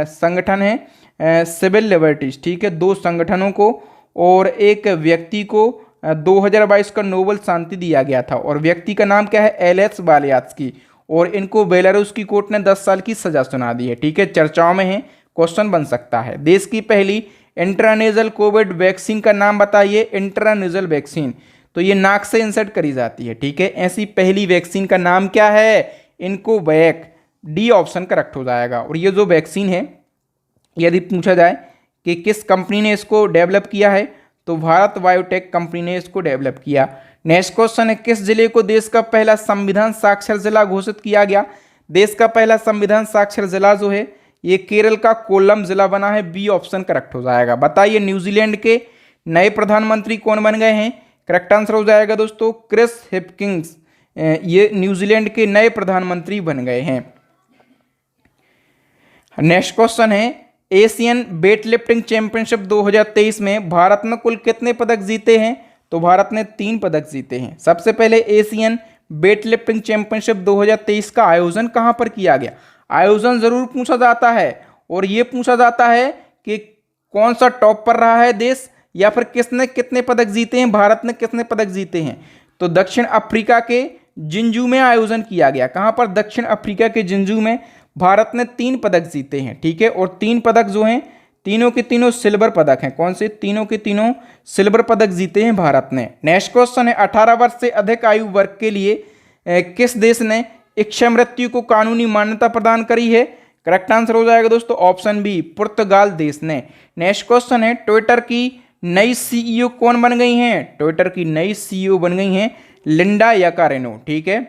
[SPEAKER 1] संगठन है सिविल लिबर्टीज, ठीक है, 2 संगठनों को और एक व्यक्ति को 2022 का नोबेल शांति दिया गया था और व्यक्ति का नाम क्या है? एलेक्स वालियास्की। और इनको बेलारूस की कोर्ट ने 10 साल की सजा सुना दी है, ठीक है, चर्चाओं में है, क्वेश्चन बन सकता है। देश की पहली इंट्रानेजल कोविड वैक्सीन का नाम बताइए। इंट्रानेजल वैक्सीन, तो ये नाक से इंसर्ट करी जाती है, ठीक है, ऐसी पहली वैक्सीन का नाम क्या है? इनकोवैक, डी ऑप्शन करेक्ट हो जाएगा। और ये जो वैक्सीन है, यदि पूछा जाए कि किस कंपनी ने इसको डेवलप किया है, तो भारत बायोटेक कंपनी ने इसको डेवलप किया। नेक्स्ट क्वेश्चन है, किस जिले को देश का पहला संविधान साक्षर जिला घोषित किया गया? देश का पहला संविधान साक्षर जिला जो है ये केरल का कोल्लम जिला बना है, बी ऑप्शन करेक्ट हो जाएगा। बताइए न्यूजीलैंड के नए प्रधानमंत्री कौन बन गए हैं? करेक्ट आंसर हो जाएगा दोस्तों क्रिस हिपकिंस, ये न्यूजीलैंड के नए प्रधानमंत्री बन गए हैं। नेक्स्ट क्वेश्चन है, एशियन वेट लिफ्टिंग चैंपियनशिप 2023 में भारत ने कुल कितने पदक जीते हैं? तो भारत ने 3 पदक जीते हैं। सबसे पहले एशियन वेट लिफ्टिंग चैंपियनशिप 2023 का आयोजन कहां पर किया गया? आयोजन जरूर पूछा जाता है और ये पूछा जाता है कि कौन सा टॉप पर रहा है देश, या फिर किसने कितने पदक जीते हैं, भारत ने कितने पदक जीते हैं। तो दक्षिण अफ्रीका के जिंजू में आयोजन किया गया। कहां पर? दक्षिण अफ्रीका के जिंजू में। भारत ने 3 पदक जीते हैं, ठीक है, और 3 पदक जो हैं तीनों के तीनों सिल्वर पदक हैं। कौन से? तीनों के तीनों सिल्वर पदक जीते हैं भारत ने। नेक्स्ट क्वेश्चन है, 18 वर्ष से अधिक आयु वर्ग के लिए किस देश ने इच्छा मृत्यु को कानूनी मान्यता प्रदान करी है? करेक्ट आंसर हो जाएगा दोस्तों ऑप्शन बी, पुर्तगाल देश ने। नेक्स्ट क्वेश्चन है, ट्विटर की नई सीईओ कौन बन गई हैं? ट्विटर की नई सीईओ बन गई हैं लिंडा याकारिनो, ठीक है।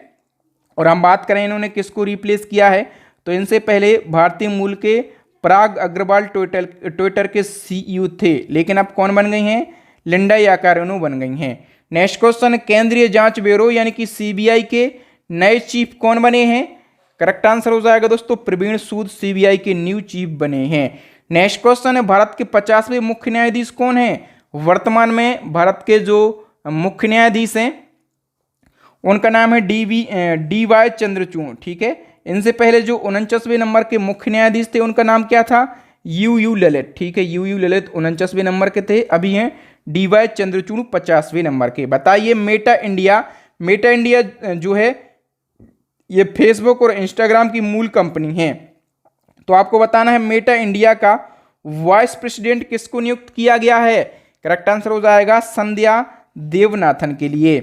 [SPEAKER 1] और हम बात करें इन्होंने किसको रिप्लेस किया है, तो इनसे पहले भारतीय मूल के पराग अग्रवाल ट्विटर के सीईओ थे, लेकिन अब कौन बन गई हैं? लिंडा याकारिनो बन गई हैं। नेक्स्ट क्वेश्चन, केंद्रीय जांच ब्यूरो यानी कि सीबीआई के नए चीफ कौन बने हैं? करेक्ट आंसर हो जाएगा दोस्तों प्रवीण सूद सीबीआई के न्यू चीफ बने हैं। नेक्स्ट क्वेश्चन है, भारत के 50वें मुख्य न्यायाधीश कौन हैं? वर्तमान में भारत के जो मुख्य न्यायाधीश हैं उनका नाम है डी वाई चंद्रचूड़, ठीक है। इनसे पहले जो 49वें नंबर के मुख्य न्यायाधीश थे उनका नाम क्या था? यू ललित, ठीक है, यू ललित 49वें नंबर के थे। अभी हैं डी वाई चंद्रचूड़ 50वें नंबर के। बताइए मेटा इंडिया जो है ये फेसबुक और इंस्टाग्राम की मूल कंपनी है, तो आपको बताना है मेटा इंडिया का वाइस प्रेसिडेंट किसको नियुक्त किया गया है? करेक्ट आंसर हो जाएगा संध्या देवनाथन के लिए।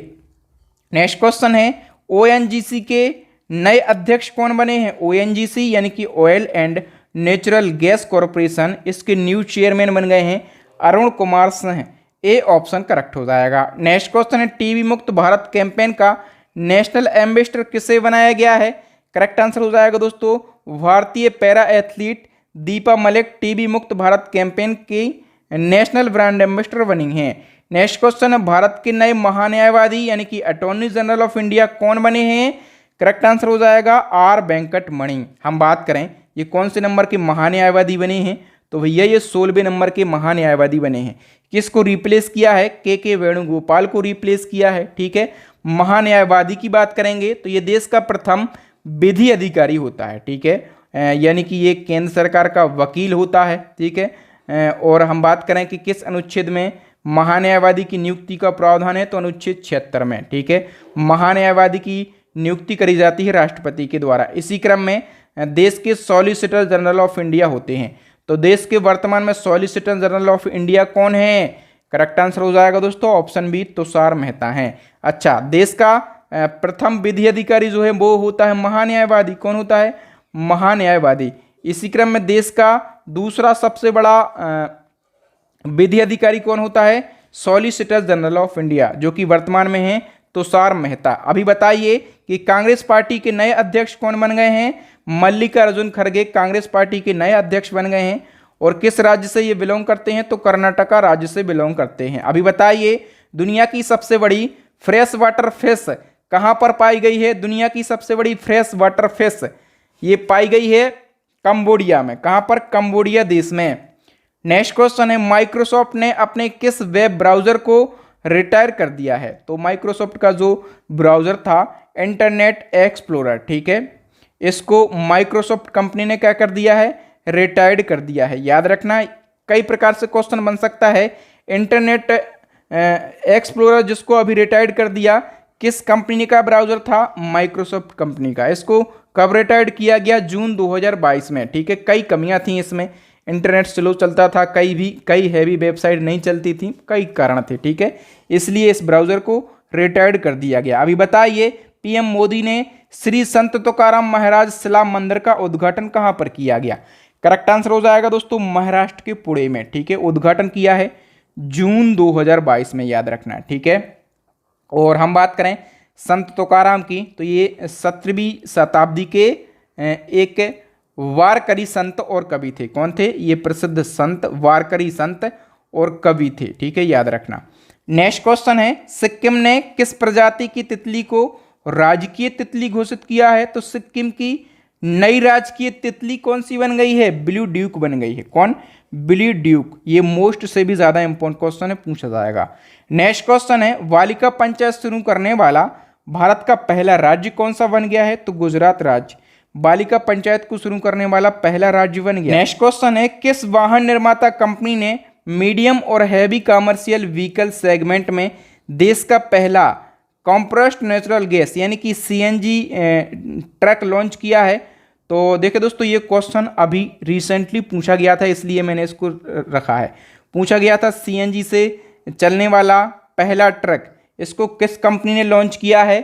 [SPEAKER 1] नेक्स्ट क्वेश्चन है, ओएनजीसी के नए अध्यक्ष कौन बने हैं? ओएनजीसी यानी कि oil and natural gas corporation, इसके न्यू चेयरमैन बन गए हैं Arun Kumar Singh, A option correct हो जाएगा। नेक्स्ट क्वेश्चन है, टीबी मुक्त भारत कैंपेन का नेशनल एम्बेसडर किसे बनाया गया है? करेक्ट आंसर हो जाएगा दोस्तों भारतीय para athlete Deepa Malik TB मुक्त भारत कैंपेन की नेशनल ब्रांड एम्बेसडर बनी हैं। नेक्स्ट क्वेश्चन है, भारत के नए महान्यायवादी यानी कि अटॉर्नी जनरल ऑफ इंडिया कौन बने हैं? करेक्ट आंसर हो जाएगा आर वेंकट मणि। हम बात करें ये कौन से नंबर के महान्यायवादी बने हैं, तो भैया ये 16वें नंबर के महान्यायवादी बने हैं। किसको रिप्लेस किया है? के वेणुगोपाल को रिप्लेस किया है, ठीक है। महान्यायवादी की बात करेंगे तो ये देश का प्रथम विधि अधिकारी होता है, ठीक है, यानी कि ये केंद्र सरकार का वकील होता है, ठीक है। और हम बात करें कि किस अनुच्छेद में महान्यायवादी की नियुक्ति का प्रावधान है, तो अनुच्छेद 76 में, ठीक है। महान्यायवादी की नियुक्ति करी जाती है राष्ट्रपति के द्वारा। इसी क्रम में देश के सॉलिसिटर जनरल ऑफ इंडिया होते हैं, तो देश के वर्तमान में सॉलिसिटर जनरल ऑफ इंडिया कौन है? करेक्ट आंसर हो जाएगा दोस्तों ऑप्शन बी तुषार मेहता हैं। अच्छा, देश का प्रथम विधि अधिकारी जो है वो होता है महान्यायवादी। कौन होता है? महान्यायवादी। इसी क्रम में देश का दूसरा सबसे बड़ा विधि अधिकारी कौन होता है? सॉलिसिटर जनरल ऑफ इंडिया, जो कि वर्तमान में है तुषार मेहता। अभी बताइए कि कांग्रेस पार्टी के नए अध्यक्ष कौन बन गए हैं? मल्लिकार्जुन खड़गे कांग्रेस पार्टी के नए अध्यक्ष बन गए हैं। और किस राज्य से ये बिलोंग करते हैं, तो कर्नाटका राज्य से बिलोंग करते हैं। अभी बताइए दुनिया की सबसे बड़ी फ्रेश वाटर फिश कहां पर पाई गई है? दुनिया की सबसे बड़ी फ्रेश वाटर फिश ये पाई गई है कंबोडिया में। कहां पर? कंबोडिया देश में। नेक्स्ट क्वेश्चन है, माइक्रोसॉफ्ट ने अपने किस वेब ब्राउजर को रिटायर कर दिया है? तो माइक्रोसॉफ्ट का जो ब्राउजर था इंटरनेट एक्सप्लोरर, ठीक है, इसको माइक्रोसॉफ्ट कंपनी ने क्या कर दिया है? रिटायर्ड कर दिया है। याद रखना, कई प्रकार से क्वेश्चन बन सकता है। इंटरनेट एक्सप्लोरर जिसको अभी रिटायर्ड कर दिया, किस कंपनी का ब्राउजर था? माइक्रोसॉफ्ट कंपनी का। इसको कब रिटायर्ड किया गया? जून 2022 में, ठीक है। कई कमियां थी इसमें, इंटरनेट स्लो चलता था, कई हैवी वेबसाइट नहीं चलती थी, कई कारण थे, ठीक है, इसलिए इस ब्राउजर को रिटायर्ड कर दिया गया। अभी बताइए पीएम मोदी ने श्री संत तुकाराम महाराज शिला मंदिर का उद्घाटन कहां पर किया गया? करेक्ट आंसर हो जाएगा दोस्तों महाराष्ट्र के पुणे में, ठीक है। उद्घाटन किया है जून 2022 में, याद रखना, ठीक है। और हम बात करें संत तुकाराम की, तो ये 17वीं शताब्दी के एक वारकरी संत और कवि थे। कौन थे? ये प्रसिद्ध संत, वारकरी संत और कवि थे, ठीक है, याद रखना। नेक्स्ट क्वेश्चन है, सिक्किम ने किस प्रजाति की तितली को राजकीय तितली घोषित किया है? तो सिक्किम की नई राजकीय तितली कौन सी बन गई है? ब्लू ड्यूक बन गई है। कौन? Blue Duke. ये मोस्ट से भी ज्यादा इंपॉर्टेंट क्वेश्चन है, पूछा जाएगा। नेक्स्ट क्वेश्चन है, बालिका पंचायत शुरू करने वाला भारत का पहला राज्य कौन सा बन गया है? तो गुजरात राज्य बालिका पंचायत को शुरू करने वाला पहला राज्य बन गया। नेक्स्ट क्वेश्चन है, किस वाहन निर्माता कंपनी ने मीडियम और हैवी कमर्शियल व्हीकल सेगमेंट में देश का पहला कॉम्प्रेस्ड नेचुरल गैस यानी कि सीएनजी ट्रक लॉन्च किया है? तो देखिए दोस्तों, ये क्वेश्चन अभी रिसेंटली पूछा गया था, इसलिए मैंने इसको रखा है। पूछा गया था सीएनजी से चलने वाला पहला ट्रक, इसको किस कंपनी ने लॉन्च किया है?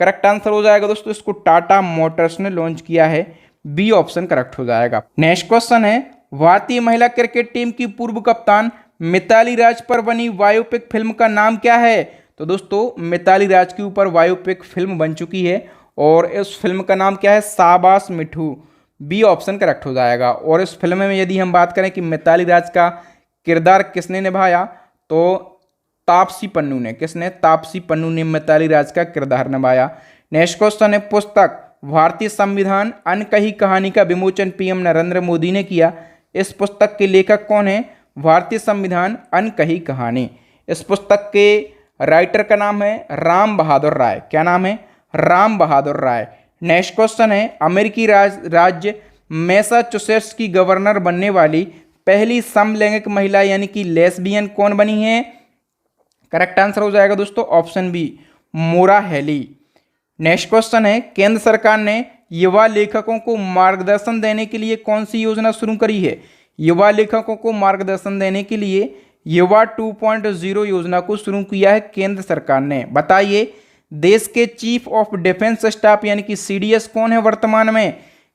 [SPEAKER 1] करेक्ट आंसर हो जाएगा दोस्तों, इसको टाटा मोटर्स ने लॉन्च किया है। बी ऑप्शन करेक्ट हो जाएगा। नेक्स्ट क्वेश्चन है, भारतीय महिला क्रिकेट टीम की पूर्व कप्तान मिताली राज पर बनी बायोपिक फिल्म का नाम क्या है? तो दोस्तों मिताली राज के ऊपर बायोपिक फिल्म बन चुकी है और इस फिल्म का नाम क्या है? शाबाश मिठू। बी ऑप्शन करेक्ट हो जाएगा। और इस फिल्म में यदि हम बात करें कि मिताली राज का किरदार किसने निभाया, तो तापसी पन्नू ने। किसने? तापसी पन्नू ने मिताली राज का किरदार निभाया। नेक्स्ट क्वेश्चन है, पुस्तक भारतीय संविधान अनकही कहानी का विमोचन पीएम नरेंद्र मोदी ने किया। इस पुस्तक के लेखक कौन है? भारतीय संविधान अनकही कहानी। इस पुस्तक के राइटर का नाम है राम बहादुर राय। क्या नाम है? राम बहादुर राय। नेक्स्ट क्वेश्चन है, अमेरिकी राज्य मैसाचुसेट्स की गवर्नर बनने वाली पहली समलैंगिक महिला यानी कि लेस्बियन कौन बनी है? करेक्ट आंसर हो जाएगा दोस्तों ऑप्शन बी, मोरा हेली। नेक्स्ट क्वेश्चन है, केंद्र सरकार ने युवा लेखकों को मार्गदर्शन देने के लिए कौन सी योजना शुरू करी है? युवा लेखकों को मार्गदर्शन देने के लिए युवा 2.0 योजना को शुरू किया है केंद्र सरकार ने। बताइए देश के चीफ ऑफ डिफेंस स्टाफ यानी कि सीडीएस कौन है वर्तमान में?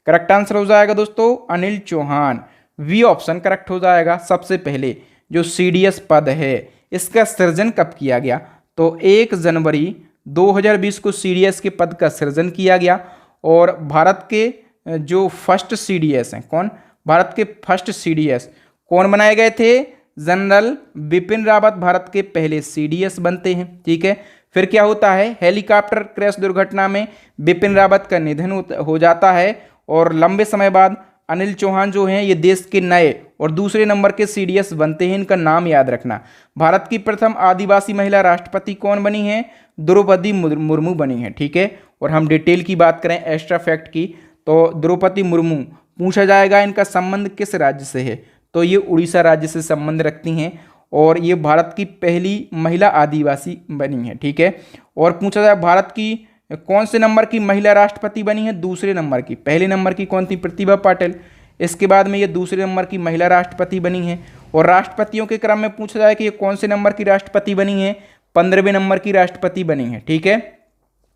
[SPEAKER 1] करेक्ट आंसर हो जाएगा दोस्तों Anil Chauhan. B option correct हो जाएगा। सबसे पहले जो सीडीएस पद है इसका सृजन कब किया गया? तो 1 जनवरी 2020 को सीडीएस के पद का सृजन किया गया। और भारत के जो फर्स्ट सीडीएस हैं, कौन? भारत के फर्स्ट सीडीएस कौन बनाए गए थे? जनरल बिपिन रावत भारत के पहले सीडीएस बनते हैं, ठीक है। फिर क्या होता है? हेलीकॉप्टर क्रैश दुर्घटना में बिपिन रावत का निधन हो जाता है और लंबे समय बाद अनिल चौहान जो हैं ये देश के नए और दूसरे नंबर के सीडीएस बनते हैं। इनका नाम याद रखना। भारत की प्रथम आदिवासी महिला राष्ट्रपति कौन बनी है? द्रौपदी मुर्मू बनी है, ठीक है। और हम डिटेल की बात करें एक्स्ट्रा फैक्ट की, तो द्रौपदी मुर्मू पूछा जाएगा इनका संबंध किस राज्य से है? तो ये उड़ीसा राज्य से संबंध रखती हैं और ये भारत की पहली महिला आदिवासी बनी है, ठीक है। और पूछा जाए भारत की कौन से नंबर की महिला राष्ट्रपति बनी है? दूसरे नंबर की। पहले नंबर की कौन थी? प्रतिभा पाटिल। इसके बाद में ये दूसरे नंबर की महिला राष्ट्रपति बनी है। और राष्ट्रपतियों के क्रम में पूछा जाए कि ये कौन से नंबर की राष्ट्रपति बनी है? 15वें नंबर की राष्ट्रपति बनी है, ठीक है।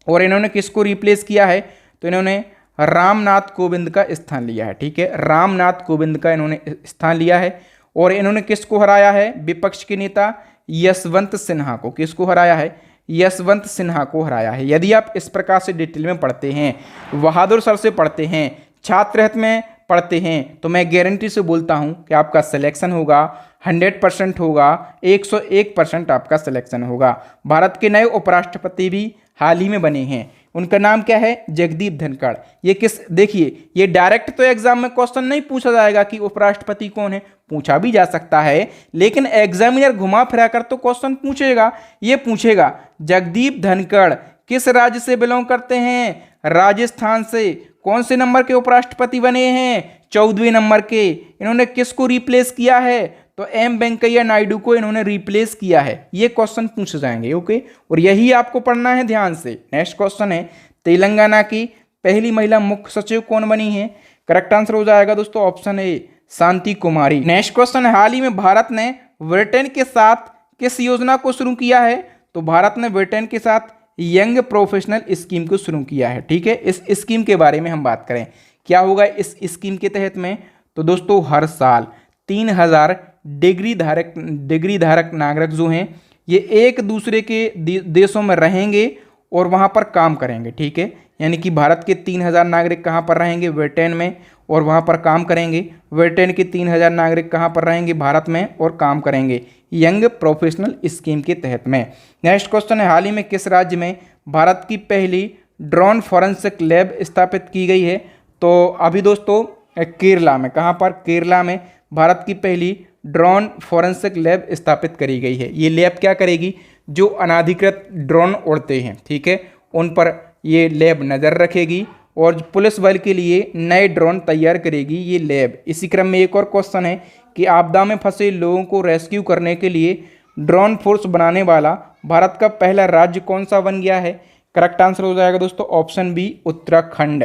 [SPEAKER 1] और इन्होंने किसको रिप्लेस किया है? तो इन्होंने रामनाथ कोविंद का स्थान लिया है, ठीक है। रामनाथ कोविंद का इन्होंने स्थान लिया है। और इन्होंने किसको हराया है? विपक्ष के नेता यशवंत सिन्हा को। किसको हराया है? यशवंत सिन्हा को हराया है। यदि आप इस प्रकार से डिटेल में पढ़ते हैं, बहादुर सर से पढ़ते हैं, छात्र हित में पढ़ते हैं तो मैं गारंटी से बोलता हूं कि आपका सिलेक्शन होगा, 100% होगा, 101% आपका सिलेक्शन होगा। भारत के नए उपराष्ट्रपति भी हाल ही में बने हैं, उनका नाम क्या है? जगदीप धनखड़। ये किस, देखिए ये डायरेक्ट तो एग्जाम में क्वेश्चन नहीं पूछा जाएगा कि उपराष्ट्रपति कौन है, पूछा भी जा सकता है, लेकिन एग्जामिनर घुमा फिरा कर तो क्वेश्चन पूछेगा। ये पूछेगा जगदीप धनखड़ किस राज्य से बिलोंग करते हैं? राजस्थान से। कौन से नंबर के उपराष्ट्रपति बने हैं? 14वें नंबर के। इन्होंने किसको रिप्लेस किया है? तो एम वेंकैया नायडू को इन्होंने रिप्लेस किया है। ये क्वेश्चन पूछे जाएंगे, ओके। और यही आपको पढ़ना है ध्यान से। नेक्स्ट क्वेश्चन है, तेलंगाना की पहली महिला मुख्य सचिव कौन बनी है? करेक्ट आंसर हो जाएगा दोस्तों option A, Shanti Kumari. Next question है, हाल ही में भारत ने ब्रिटेन के साथ किस योजना को शुरू किया है? तो भारत ने ब्रिटेन के साथ यंग प्रोफेशनल स्कीम को शुरू किया है, ठीक है। इस स्कीम के बारे में हम बात करें, क्या होगा इस स्कीम के तहत में? तो दोस्तों हर साल 3000 डिग्री धारक नागरिक जो हैं ये एक दूसरे के देशों में रहेंगे और वहाँ पर काम करेंगे, ठीक है। यानी कि भारत के 3000 नागरिक कहाँ पर रहेंगे? ब्रिटेन में, और वहाँ पर काम करेंगे। ब्रिटेन के 3000 नागरिक कहाँ पर रहेंगे? भारत में, और काम करेंगे यंग प्रोफेशनल स्कीम के तहत में। नेक्स्ट क्वेश्चन है, हाल ही में किस राज्य में भारत की पहली ड्रोन फॉरेंसिक लैब स्थापित की गई है? तो अभी दोस्तों केरला में। कहाँ पर? केरला में भारत की पहली ड्रोन फॉरेंसिक लैब स्थापित करी गई है। ये लैब क्या करेगी? जो अनाधिकृत ड्रोन उड़ते हैं, ठीक है, उन पर ये लैब नज़र रखेगी और पुलिस बल के लिए नए ड्रोन तैयार करेगी ये लैब। इसी क्रम में एक और क्वेश्चन है कि आपदा में फंसे लोगों को रेस्क्यू करने के लिए ड्रोन फोर्स बनाने वाला भारत का पहला राज्य कौन सा बन गया है? करेक्ट आंसर हो जाएगा दोस्तों option B, Uttarakhand.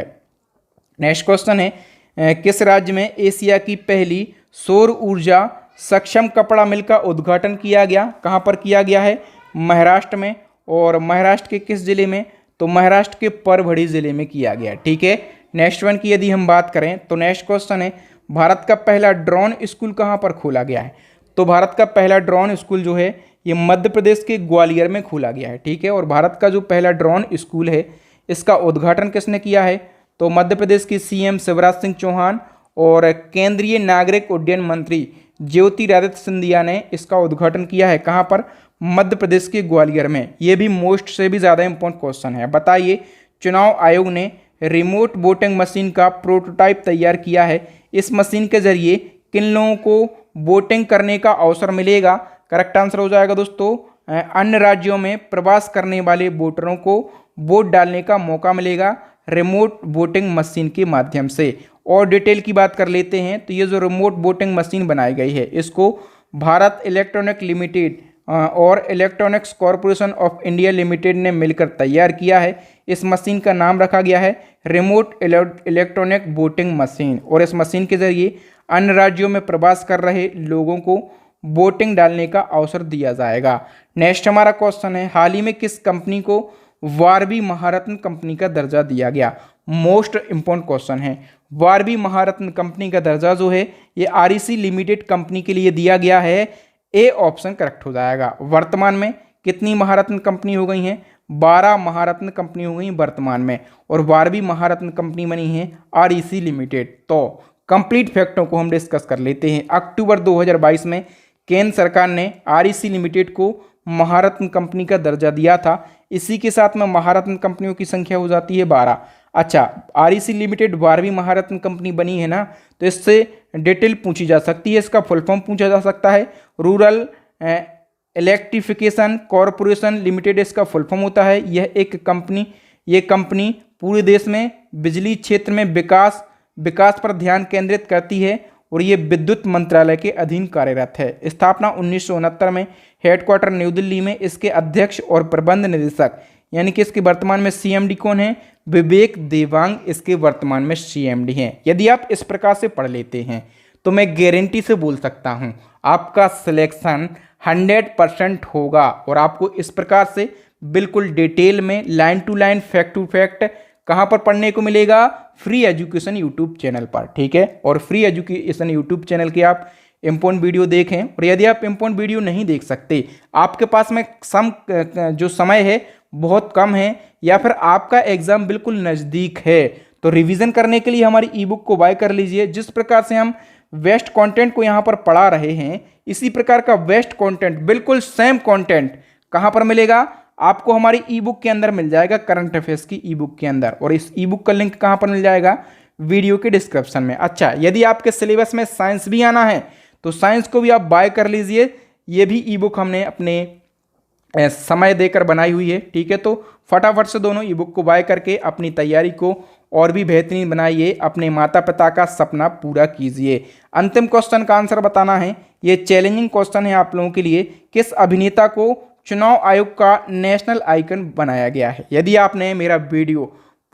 [SPEAKER 1] Next question है, किस राज्य में एशिया की पहली सौर ऊर्जा सक्षम कपड़ा मिल का उद्घाटन किया गया? कहाँ पर किया गया है? महाराष्ट्र में। और महाराष्ट्र के किस जिले में? तो महाराष्ट्र के परभणी जिले में किया गया, ठीक है। नेक्स्ट वन की यदि हम बात करें तो नेक्स्ट क्वेश्चन है, भारत का पहला ड्रोन स्कूल कहाँ पर खोला गया है? तो भारत का पहला ड्रोन स्कूल जो है ये मध्य प्रदेश के ग्वालियर में खोला गया है, ठीक है। और भारत का जो पहला ड्रोन स्कूल है इसका उद्घाटन किसने किया है? तो मध्य प्रदेश के सीएम शिवराज सिंह चौहान और केंद्रीय नागरिक उड्डयन मंत्री ज्योतिरादित्य सिंधिया ने इसका उद्घाटन किया है। कहाँ पर? मध्य प्रदेश के ग्वालियर में। ये भी मोस्ट से भी ज़्यादा इंपॉर्टेंट क्वेश्चन है। बताइए, चुनाव आयोग ने रिमोट वोटिंग मशीन का प्रोटोटाइप तैयार किया है। इस मशीन के जरिए किन लोगों को वोटिंग करने का अवसर मिलेगा? करेक्ट आंसर हो जाएगा दोस्तों अन्य राज्यों में प्रवास करने वाले वोटरों को वोट डालने का मौका मिलेगा रिमोट वोटिंग मशीन के माध्यम से। और डिटेल की बात कर लेते हैं तो ये जो रिमोट वोटिंग मशीन बनाई गई है इसको भारत इलेक्ट्रॉनिक लिमिटेड और electronics corporation of India limited ने मिलकर तैयार किया है। इस मशीन का नाम रखा गया है रिमोट इलेक्ट्रॉनिक वोटिंग मशीन। और इस मशीन के जरिए अन्य राज्यों में प्रवास कर रहे लोगों को वोटिंग डालने का अवसर दिया जाएगा। नेक्स्ट हमारा क्वेश्चन है, हाल ही में किस कंपनी को वारबी महारत्न कंपनी का दर्जा दिया गया? मोस्ट इंपॉर्टेंट क्वेश्चन है। वारबी महारत्न कंपनी का दर्जा जो है ये आरईसी लिमिटेड कंपनी के लिए दिया गया है। ए ऑप्शन करेक्ट हो जाएगा। वर्तमान में कितनी महारत्न कंपनी हो गई हैं? 12 महारत्न कंपनी हो गई वर्तमान में, और 12वीं महारत्न कंपनी बनी है आरईसी लिमिटेड। तो कंप्लीट फैक्टों को हम डिस्कस कर लेते हैं। अक्टूबर 2022 में केंद्र सरकार ने आरईसी लिमिटेड को महारत्न कंपनी का दर्जा दिया था। इसी के साथ में महारत्न कंपनियों की संख्या हो जाती है 12। अच्छा, आरईसी लिमिटेड 12वीं महारत्न कंपनी बनी है ना, तो इससे डिटेल पूछी जा सकती है। इसका फुल फॉर्म पूछा जा सकता है रूरल इलेक्ट्रिफिकेशन कॉरपोरेशन लिमिटेड, इसका फुल फॉर्म होता है। यह एक कंपनी, ये कंपनी पूरे देश में बिजली क्षेत्र में विकास पर ध्यान केंद्रित करती है और ये विद्युत मंत्रालय के अधीन कार्यरत है। स्थापना 1969 में, हेडक्वार्टर न्यू दिल्ली में। इसके अध्यक्ष और प्रबंध निदेशक यानी कि इसके वर्तमान में सीएमडी कौन है? विवेक देवांग इसके वर्तमान में सीएमडी हैं। यदि आप इस प्रकार से पढ़ लेते हैं तो मैं गारंटी से बोल सकता हूं आपका सिलेक्शन 100% होगा। और आपको इस प्रकार से बिल्कुल डिटेल में line to line fact to fact कहाँ पर पढ़ने को मिलेगा? फ्री एजुकेशन यूट्यूब चैनल पर, ठीक है। और फ्री एजुकेशन यूट्यूब चैनल के आप इम्पोर्टेंट वीडियो देखें। और यदि आप इम्पोर्टेंट वीडियो नहीं देख सकते, आपके पास में जो समय है बहुत कम है, या फिर आपका एग्ज़ाम बिल्कुल नज़दीक है, तो रिवीजन करने के लिए हमारी ई बुक को बाय कर लीजिए। जिस प्रकार से हम वेस्ट कंटेंट को यहाँ पर पढ़ा रहे हैं, इसी प्रकार का वेस्ट कंटेंट, बिल्कुल सेम कंटेंट कहाँ पर मिलेगा आपको? हमारी ई बुक के अंदर मिल जाएगा, करंट अफेयर्स की ई बुक के अंदर। और इस ई बुक का लिंक कहाँ पर मिल जाएगा? वीडियो के डिस्क्रिप्शन में। अच्छा, यदि आपके सिलेबस में साइंस भी आना है तो साइंस को भी आप बाय कर लीजिए। ये भी ई बुक हमने अपने समय देकर बनाई हुई है, ठीक है। तो फटाफट से दोनों ई बुक को बाय करके अपनी तैयारी को और भी बेहतरीन बनाइए, अपने माता पिता का सपना पूरा कीजिए। अंतिम क्वेश्चन का आंसर बताना है। ये चैलेंजिंग क्वेश्चन है आप लोगों के लिए। किस अभिनेता को चुनाव आयोग का नेशनल आइकन बनाया गया है? यदि आपने मेरा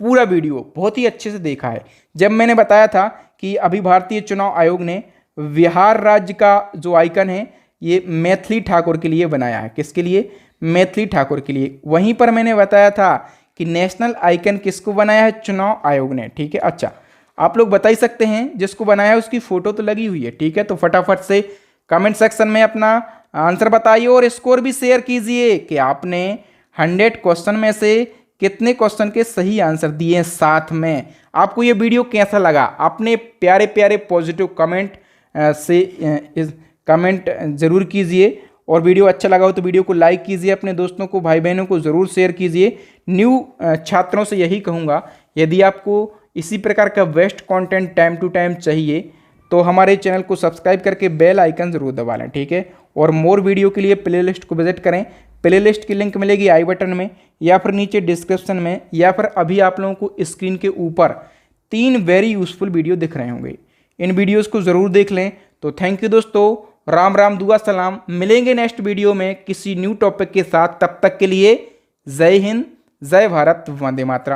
[SPEAKER 1] पूरा वीडियो बहुत ही अच्छे से देखा है, जब मैंने बताया था कि अभी भारतीय चुनाव आयोग ने बिहार राज्य का जो आइकन है ये मैथिली ठाकुर के लिए बनाया है। किसके लिए? मैथिली ठाकुर के लिए। वहीं पर मैंने बताया था कि नेशनल आइकन किसको बनाया है? चुनाव आयोग ने, ठीक है। अच्छा, आप लोग बता ही सकते हैं जिसको बनाया है उसकी फोटो तो लगी हुई है, ठीक है। तो फटाफट से कमेंट सेक्शन में अपना आंसर बताइए और स्कोर भी शेयर कीजिए कि आपने 100 क्वेश्चन में से कितने क्वेश्चन के सही आंसर दिए। साथ में आपको ये वीडियो कैसा लगा? अपने प्यारे प्यारे पॉजिटिव कमेंट से कमेंट जरूर कीजिए। और वीडियो अच्छा लगा हो तो वीडियो को लाइक कीजिए, अपने दोस्तों को, भाई बहनों को ज़रूर शेयर कीजिए। न्यू छात्रों से यही कहूँगा, यदि आपको इसी प्रकार का best content time to time चाहिए तो हमारे चैनल को सब्सक्राइब करके बेल आइकन ज़रूर दबा लें, ठीक है। और मोर वीडियो के लिए प्लेलिस्ट को विजिट करें। प्लेलिस्ट की लिंक मिलेगी आई बटन में या फिर नीचे डिस्क्रिप्शन में, या फिर अभी आप लोगों को स्क्रीन के ऊपर 3 वेरी यूजफुल वीडियो दिख रहे होंगे। इन वीडियोज़ को ज़रूर देख लें। तो थैंक यू दोस्तों, राम राम, दुआ सलाम। मिलेंगे नेक्स्ट वीडियो में किसी न्यू टॉपिक के साथ। तब तक के लिए जय हिंद, जय भारत, वंदे मातरम।